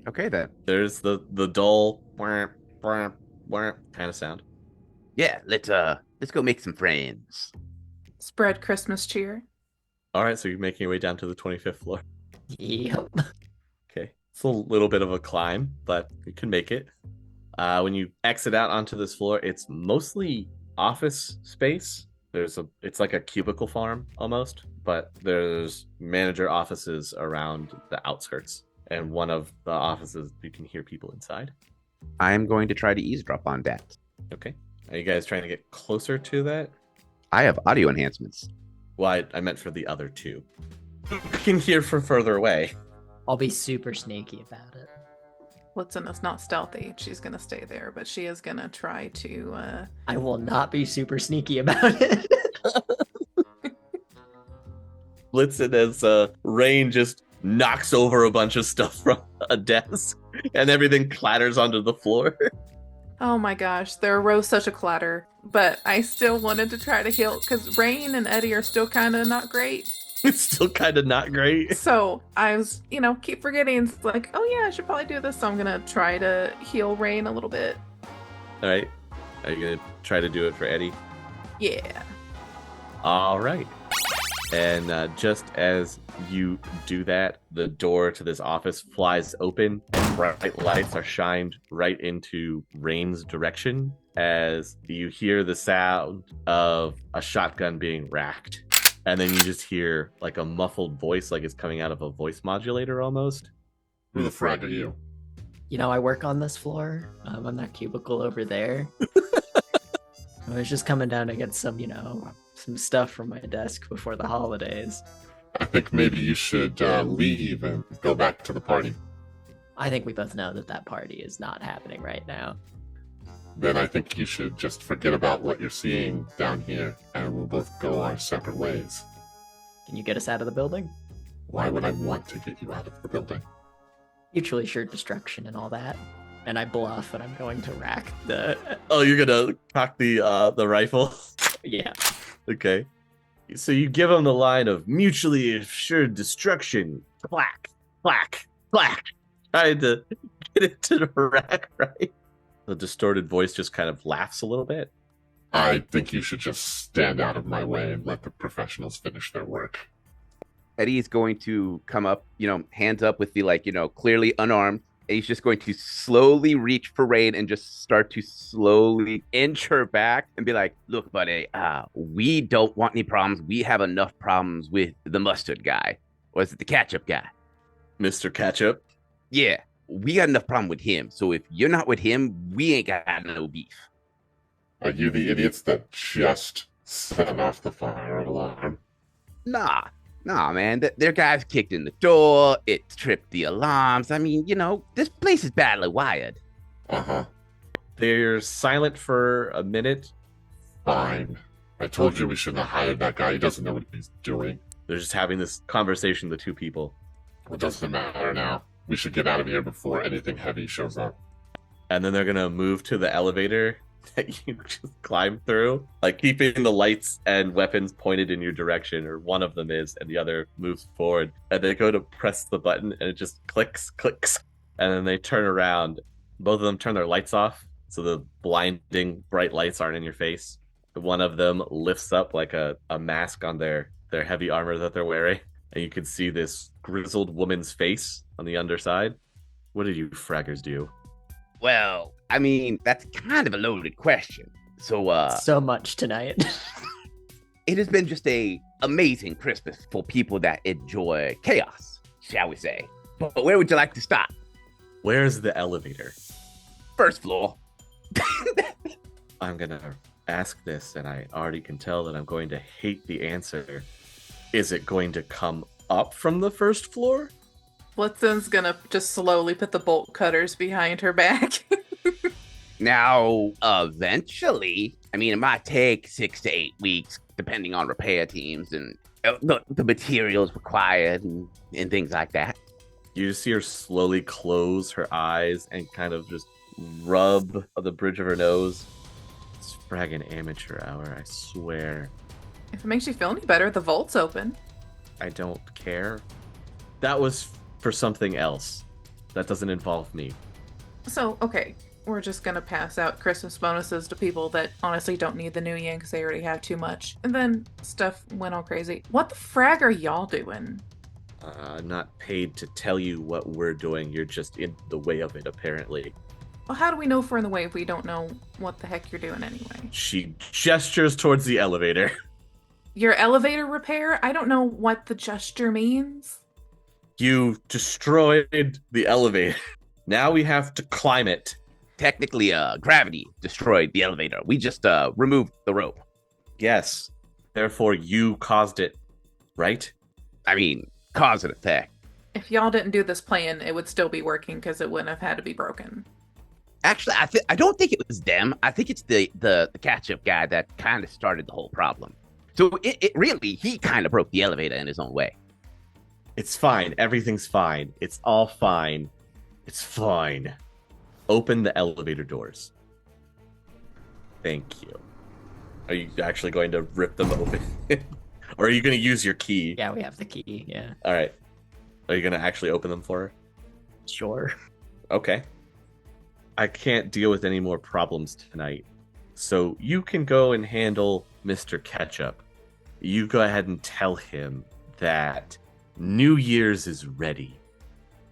Okay, then. There's the dull kind of sound. Yeah, let's go make some friends. Spread Christmas cheer. All right, so you're making your way down to the 25th floor. Yep. Okay. It's a little bit of a climb, but you can make it. When you exit out onto this floor, it's mostly office space. It's like a cubicle farm almost, but there's manager offices around the outskirts. And one of the offices, you can hear people inside. I'm going to try to eavesdrop on that. Okay. Are you guys trying to get closer to that? I have audio enhancements. Well, I meant for the other 2. You can hear from further away. I'll be super sneaky about it. Blitzen is not stealthy. She's going to stay there, but she is going to try to... I will not be super sneaky about it. Blitzen as Rain just knocks over a bunch of stuff from a desk, and everything clatters onto the floor. Oh my gosh, there arose such a clatter, but I still wanted to try to heal, because Rain and Eddie are still kind of not great. It's still kind of not great. So I was, keep forgetting. It's like, oh yeah, I should probably do this. So I'm going to try to heal Rain a little bit. All right. Are you going to try to do it for Eddie? Yeah. All right. And just as you do that, the door to this office flies open, and bright lights are shined right into Rain's direction as you hear the sound of a shotgun being racked. And then you just hear like a muffled voice, like it's coming out of a voice modulator almost. Who the frag are you? I work on this floor. I'm that cubicle over there. I was just coming down to get some, some stuff from my desk before the holidays. I think maybe you should leave and go back to the party. I think we both know that party is not happening right now. Then I think you should just forget about what you're seeing down here, and we'll both go our separate ways. Can you get us out of the building? Why would I want to get you out of the building? Mutually assured destruction and all that. And I bluff, and I'm going to rack the... Oh, you're gonna cock the rifle? Yeah. Okay. So you give him the line of mutually assured destruction. Clack, clack, clack. Trying to get it to the rack, right? The distorted voice just kind of laughs a little bit. I think you should just stand out of my way and let the professionals finish their work. Eddie is going to come up, hands up with the clearly unarmed. And he's just going to slowly reach for Rain and just start to slowly inch her back and be like, look, buddy, we don't want any problems. We have enough problems with the mustard guy. Or is it the ketchup guy? Mr. Ketchup? Yeah, we got enough problem with him. So if you're not with him, we ain't got no beef. Are you the idiots that just set off the fire alarm? Nah, man. Their guys kicked in the door. It tripped the alarms. I mean, this place is badly wired. Uh-huh. They're silent for a minute. Fine. I told you we shouldn't have hired that guy. He doesn't know what he's doing. They're just having this conversation, the two people. It doesn't matter now. We should get out of here before anything heavy shows up. And then they're going to move to the elevator that you just climb through, like keeping the lights and weapons pointed in your direction, or one of them is, and the other moves forward. And they go to press the button, and it just clicks. And then they turn around. Both of them turn their lights off, so the blinding bright lights aren't in your face. One of them lifts up like a mask on their heavy armor that they're wearing, and you can see this grizzled woman's face on the underside. What did you fraggers do? Well, I mean, that's kind of a loaded question. So, So much tonight. it has been just a amazing Christmas for people that enjoy chaos, shall we say. But where would you like to start? Where's the elevator? First floor. I'm gonna ask this, and I already can tell that I'm going to hate the answer. Is it going to come up from the first floor? Blitzen's gonna just slowly put the bolt cutters behind her back. Now, eventually, I mean, it might take 6 to 8 weeks, depending on repair teams and the materials required and things like that. You just see her slowly close her eyes and kind of just rub the bridge of her nose. It's fragging amateur hour, I swear. If it makes you feel any better, the vault's open. I don't care. That was for something else. That doesn't involve me. So, okay, we're just gonna pass out Christmas bonuses to people that honestly don't need the Nuyen because they already have too much. And then stuff went all crazy. What the frag are y'all doing? I'm not paid to tell you what we're doing. You're just in the way of it, apparently. Well, how do we know if we're in the way if we don't know what the heck you're doing anyway? She gestures towards the elevator. Your elevator repair? I don't know what the gesture means. You destroyed the elevator. Now we have to climb it. Technically, gravity destroyed the elevator. We just removed the rope. Yes. Therefore, you caused it, right? I mean, cause and effect. If y'all didn't do this plan, it would still be working because it wouldn't have had to be broken. Actually, I don't think it was them. I think it's the catch-up guy that kind of started the whole problem. So it really, he kind of broke the elevator in his own way. It's fine. Everything's fine. It's all fine. It's fine. Open the elevator doors. Thank you. Are you actually going to rip them open? Or are you going to use your key? Yeah, we have the key. Yeah, All right. Are you going to actually open them for her? sure. Okay. I can't deal with any more problems tonight. So you can go and handle Mr. Ketchup. You go ahead and tell him that New Year's is ready.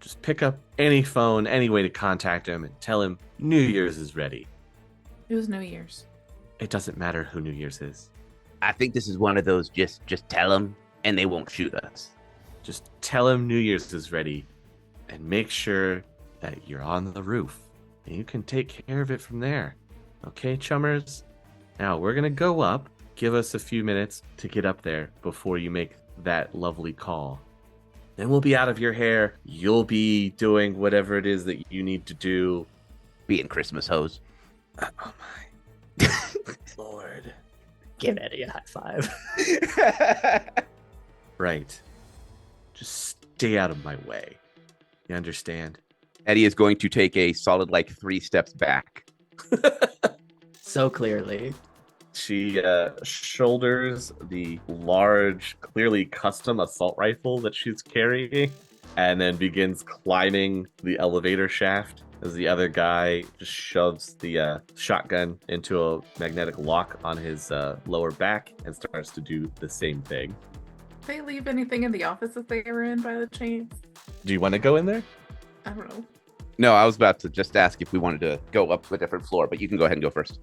Just pick up any phone, any way to contact him, and tell him New Year's is ready. Who's New Year's? It doesn't matter who New Year's is. I think this is one of those just tell them and they won't shoot us. Just tell him New Year's is ready, and make sure that you're on the roof, and you can take care of it from there. Okay, chummers? Now, we're going to go up. Give us a few minutes to get up there before you make that lovely call. Then we'll be out of your hair. You'll be doing whatever it is that you need to do. Being Christmas hose. Oh my Lord. Give Eddie a high five. Right. Just stay out of my way. You understand? Eddie is going to take a solid 3 steps back. So clearly. She shoulders the large, clearly custom assault rifle that she's carrying, and then begins climbing the elevator shaft as the other guy just shoves the shotgun into a magnetic lock on his lower back and starts to do the same thing. Did they leave anything in the office that they were in by the chance? Do you want to go in there? I don't know. No, I was about to just ask if we wanted to go up to a different floor, but you can go ahead and go first.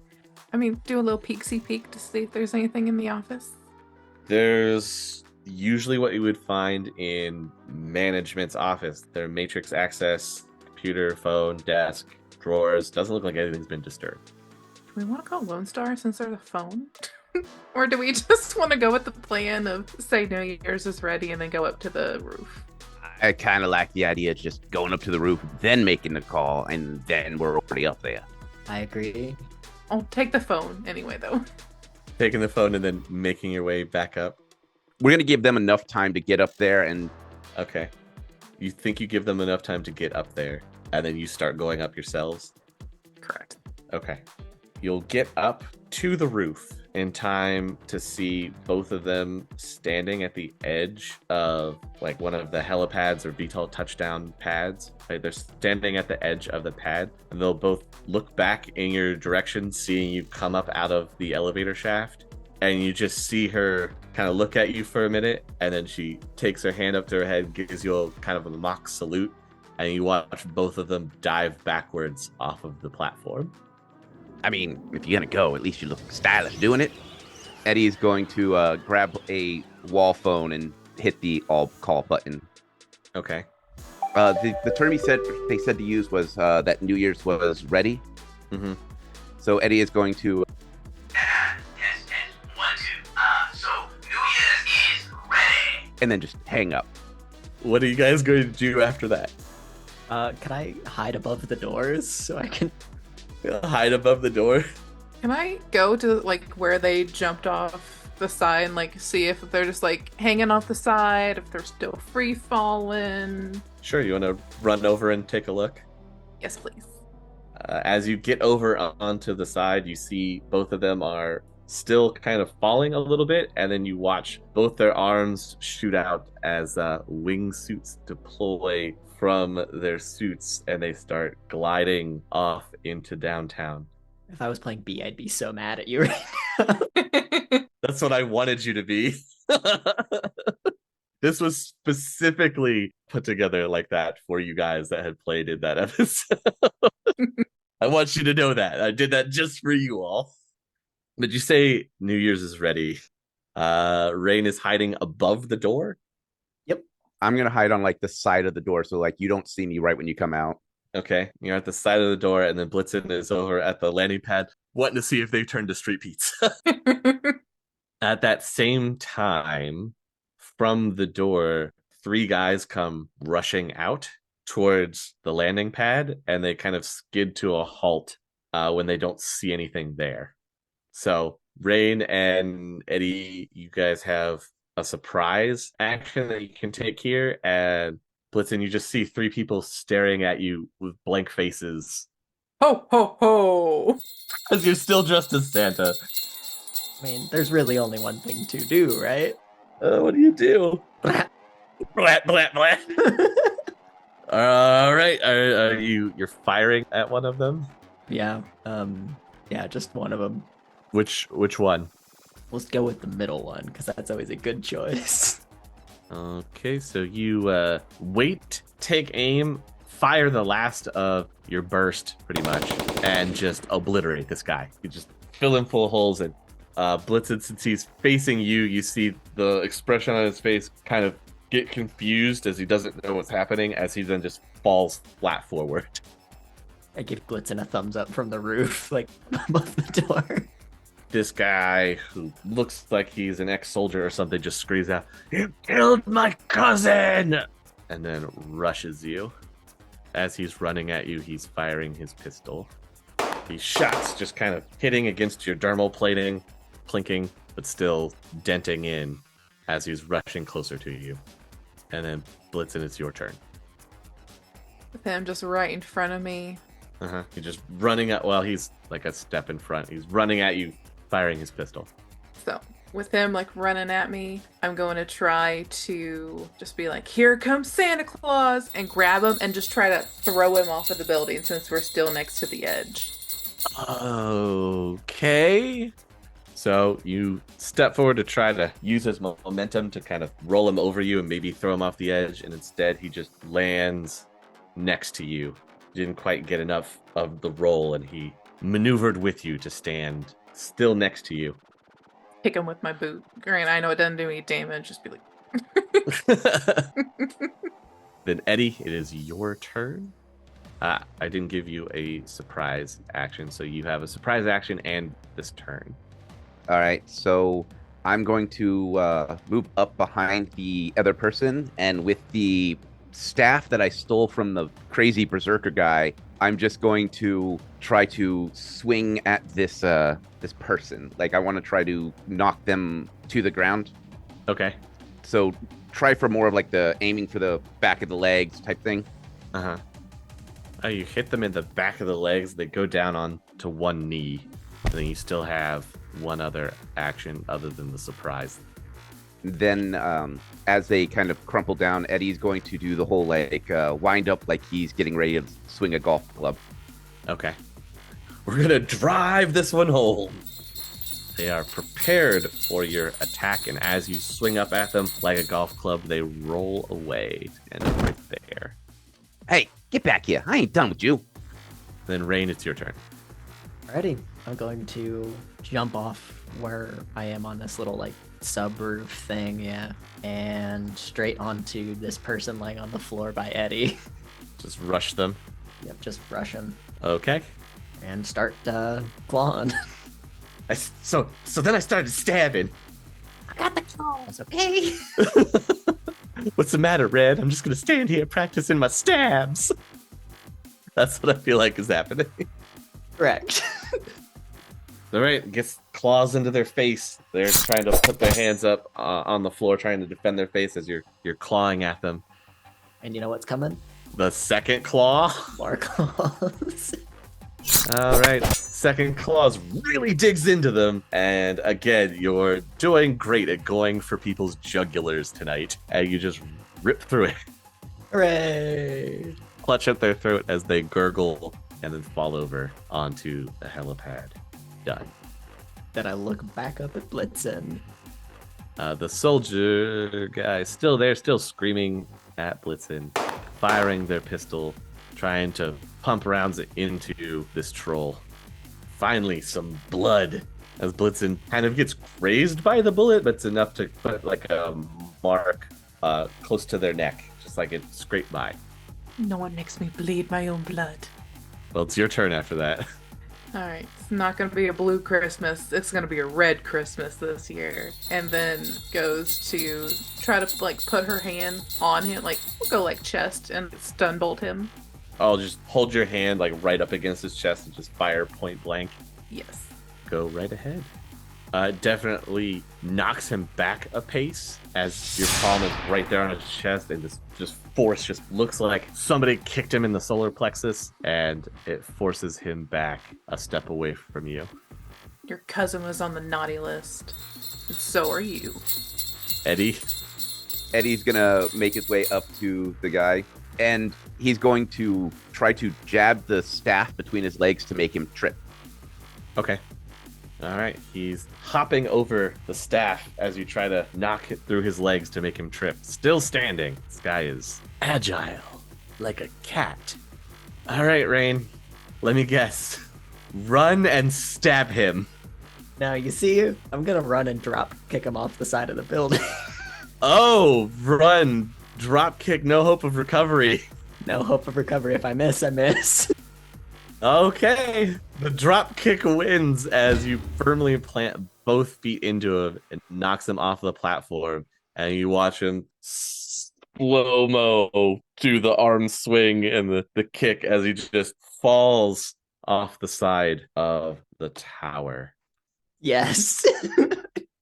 I mean, do a little peeksy peek to see if there's anything in the office. There's usually what you would find in management's office. Their matrix access, computer, phone, desk, drawers. Doesn't look like anything's been disturbed. Do we want to call Lone Star since they're the phone? Or do we just want to go with the plan of say New Year's is ready and then go up to the roof? I kind of like the idea of just going up to the roof, then making the call, and then we're already up there. I agree. I'll take the phone anyway, though. Taking the phone and then making your way back up. We're going to give them enough time to get up there, and Okay. You think you give them enough time to get up there, and then you start going up yourselves? Correct. Okay. You'll get up to the roof in time to see both of them standing at the edge of like one of the helipads or VTOL touchdown pads. Right? They're standing at the edge of the pad, and they'll both look back in your direction, seeing you come up out of the elevator shaft. And you just see her kind of look at you for a minute, and then she takes her hand up to her head, gives you a kind of a mock salute, and you watch both of them dive backwards off of the platform. I mean, if you're going to go, at least you look stylish doing it. Eddie is going to grab a wall phone and hit the all call button. Okay. The term they said to use was that New Year's was ready. Mm-hmm. So Eddie is going to Test, 1, 2. So New Year's is ready. and then just hang up. What are you guys going to do after that? Can I hide above the doors so I can? Hide above the door? Can I go to like where they jumped off the side and like see if they're just like hanging off the side, if they're still free falling? Sure, you want to run over and take a look? Yes, please. As you get over onto the side, you see both of them are still kind of falling a little bit, and then you watch both their arms shoot out as wingsuits deploy from their suits, and they start gliding off into downtown. If I was playing B, I'd be so mad at you right now. That's what I wanted you to be. This was specifically put together like that for you guys that had played in that episode. I want you to know that. I did that just for you all. Did you say New Year's is ready? Rain is hiding above the door? I'm going to hide on like the side of the door so like you don't see me right when you come out. Okay, you're at the side of the door, and then Blitzen is over at the landing pad, wanting to see if they turn to street pizza. At that same time, from the door, 3 guys come rushing out towards the landing pad, and they kind of skid to a halt when they don't see anything there. So, Rain and Eddie, you guys have a surprise action that you can take here, and Blitzen, you just see 3 people staring at you with blank faces. Ho, ho, ho! Because you're still dressed as Santa. I mean, there's really only one thing to do, right? What do you do? Blat, blat, blat. All right, you're firing at one of them? Yeah. Yeah, just one of them. Which one? Let's go with the middle one, because that's always a good choice. Okay, so you wait, take aim, fire the last of your burst, pretty much, and just obliterate this guy. You just fill him full of holes, and Blitzen, since he's facing you, you see the expression on his face kind of get confused as he doesn't know what's happening, as he then just falls flat forward. I give Blitzen a thumbs up from the roof, like above the door. This guy, who looks like he's an ex-soldier or something, just screams out, "You killed my cousin!" and then rushes you. As he's running at you, he's firing his pistol. These shots just kind of hitting against your dermal plating, clinking, but still denting in as he's rushing closer to you. And then, Blitzen, it's your turn. With him just right in front of me. He's just running at, well, he's like a step in front. He's running at you, firing his pistol. So, with him like running at me, I'm going to try to just be like, "Here comes Santa Claus," and grab him and just try to throw him off of the building since we're still next to the edge. Okay. So you step forward to try to use his momentum to kind of roll him over you and maybe throw him off the edge, and instead he just lands next to you. Didn't quite get enough of the roll, and he maneuvered with you to stand still next to you. Kick him with my boot. Great, I know it doesn't do any damage. Just be like. Then Eddie, it is your turn. I didn't give you a surprise action, so you have a surprise action and this turn. All right, so I'm going to move up behind the other person, and with the staff that I stole from the crazy berserker guy, I'm just going to try to swing at this this person. Like I want to try to knock them to the ground. Okay. So try for more of like the aiming for the back of the legs type thing. Uh-huh. Oh, you hit them in the back of the legs. They go down on to one knee. And then you still have one other action other than the surprise. Then as they kind of crumple down, Eddie's going to do the whole like wind up like he's getting ready to swing a golf club. Okay. We're going to drive this one home. They are prepared for your attack, and as you swing up at them like a golf club, they roll away. And it's right there. Hey, get back here. I ain't done with you. Then, Rain, it's your turn. Alrighty. I'm going to jump off where I am on this little, like, subroof thing, yeah. And straight onto this person laying on the floor by Eddie. Just rush them. Yep, just rush him. Okay. And start clawing. So then I started stabbing. I got the claws, okay? What's the matter, Red? I'm just going to stand here practicing my stabs. That's what I feel like is happening. Correct. All right, gets claws into their face. They're trying to put their hands up on the floor, trying to defend their face as you're clawing at them. And you know what's coming? The second claw. More claws. All right, second claws really digs into them, and again, you're doing great at going for people's jugulars tonight, and you just rip through it. Hooray! Clutch at their throat as they gurgle and then fall over onto the helipad. Done. Then I look back up at Blitzen. The soldier guy still there, still screaming at Blitzen, firing their pistol, trying to pump rounds into this troll. Finally, some blood as Blitzen kind of gets grazed by the bullet, but it's enough to put like a mark close to their neck, just like it scraped by. No one makes me bleed my own blood. Well, it's your turn after that. Alright, it's not gonna be a blue Christmas, it's gonna be a red Christmas this year. And then goes to try to like put her hand on him, like we'll go like chest and stun bolt him. I'll just hold your hand like right up against his chest and just fire point blank. Yes. Go right ahead. Definitely knocks him back a pace as your palm is right there on his chest, and this just force just looks like somebody kicked him in the solar plexus, and it forces him back a step away from you. Your cousin was on the naughty list. And so are you. Eddie? Eddie's gonna make his way up to the guy, and he's going to try to jab the staff between his legs to make him trip. Okay. All right. He's hopping over the staff as you try to knock it through his legs to make him trip. Still standing. This guy is agile, like a cat. All right, Rain. Let me guess. Run and stab him. Now, you see, I'm gonna run and drop kick him off the side of the building. Oh, run. Drop kick, no hope of recovery. No hope of recovery. If I miss, I miss. Okay. The drop kick wins as you firmly plant both feet into him and knocks him off the platform. And you watch him slow-mo do the arm swing and the kick as he just falls off the side of the tower. Yes.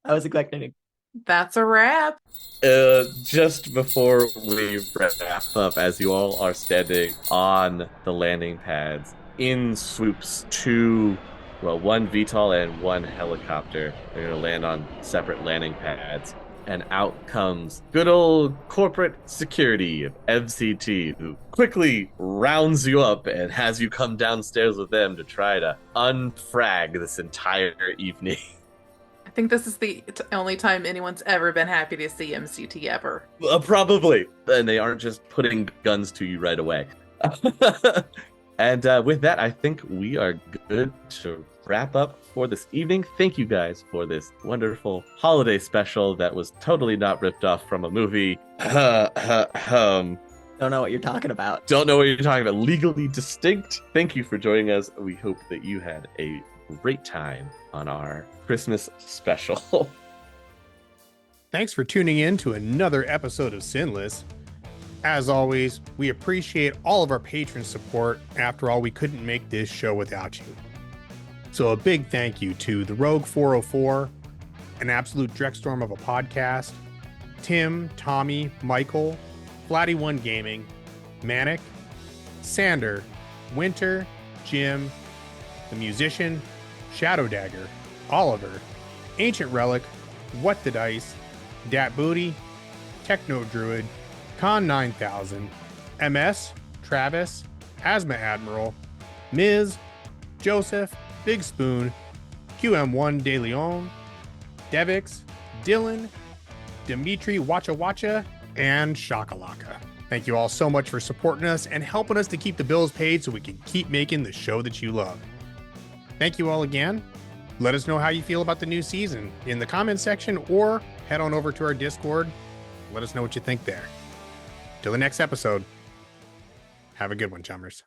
I was expecting it. That's a wrap. Just before we wrap up, as you all are standing on the landing pads, in swoops one VTOL and one helicopter. They're going to land on separate landing pads. And out comes good old corporate security of MCT, who quickly rounds you up and has you come downstairs with them to try to unfrag this entire evening. I think this is the only time anyone's ever been happy to see MCT ever. Probably. And they aren't just putting guns to you right away. And with that, I think we are good to wrap up for this evening. Thank you guys for this wonderful holiday special that was totally not ripped off from a movie. Don't know what you're talking about. Don't know what you're talking about. Legally distinct. Thank you for joining us. We hope that you had a great time on our Christmas special. Thanks for tuning in to another episode of SINless. As always, we appreciate all of our patron support. After all, we couldn't make this show without you. So a big thank you to the Rogue 404, an absolute Dreckstorm of a podcast, Tim, Tommy, Michael, Flatty1 Gaming, Manic, Sander, Winter, Jim, the musician, Shadow Dagger, Oliver, Ancient Relic, What the Dice, Dat Booty, Techno Druid, Con 9000, MS, Travis, Asthma Admiral, Miz, Joseph, Big Spoon, QM1 De Leon, Devix, Dylan, Dimitri Wacha Wacha, and Shakalaka. Thank you all so much for supporting us and helping us to keep the bills paid so we can keep making the show that you love. Thank you all again. Let us know how you feel about the new season in the comments section or head on over to our Discord. Let us know what you think there. Till the next episode, have a good one, chummers.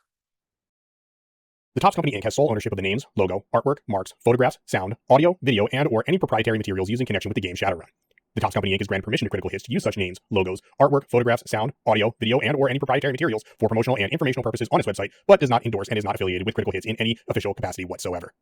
The Topps Company Inc. has sole ownership of the names, logo, artwork, marks, photographs, sound, audio, video, and or any proprietary materials used in connection with the game Shadowrun. The Topps Company Inc. is granted permission to Critical Hits to use such names, logos, artwork, photographs, sound, audio, video, and or any proprietary materials for promotional and informational purposes on its website, but does not endorse and is not affiliated with Critical Hits in any official capacity whatsoever.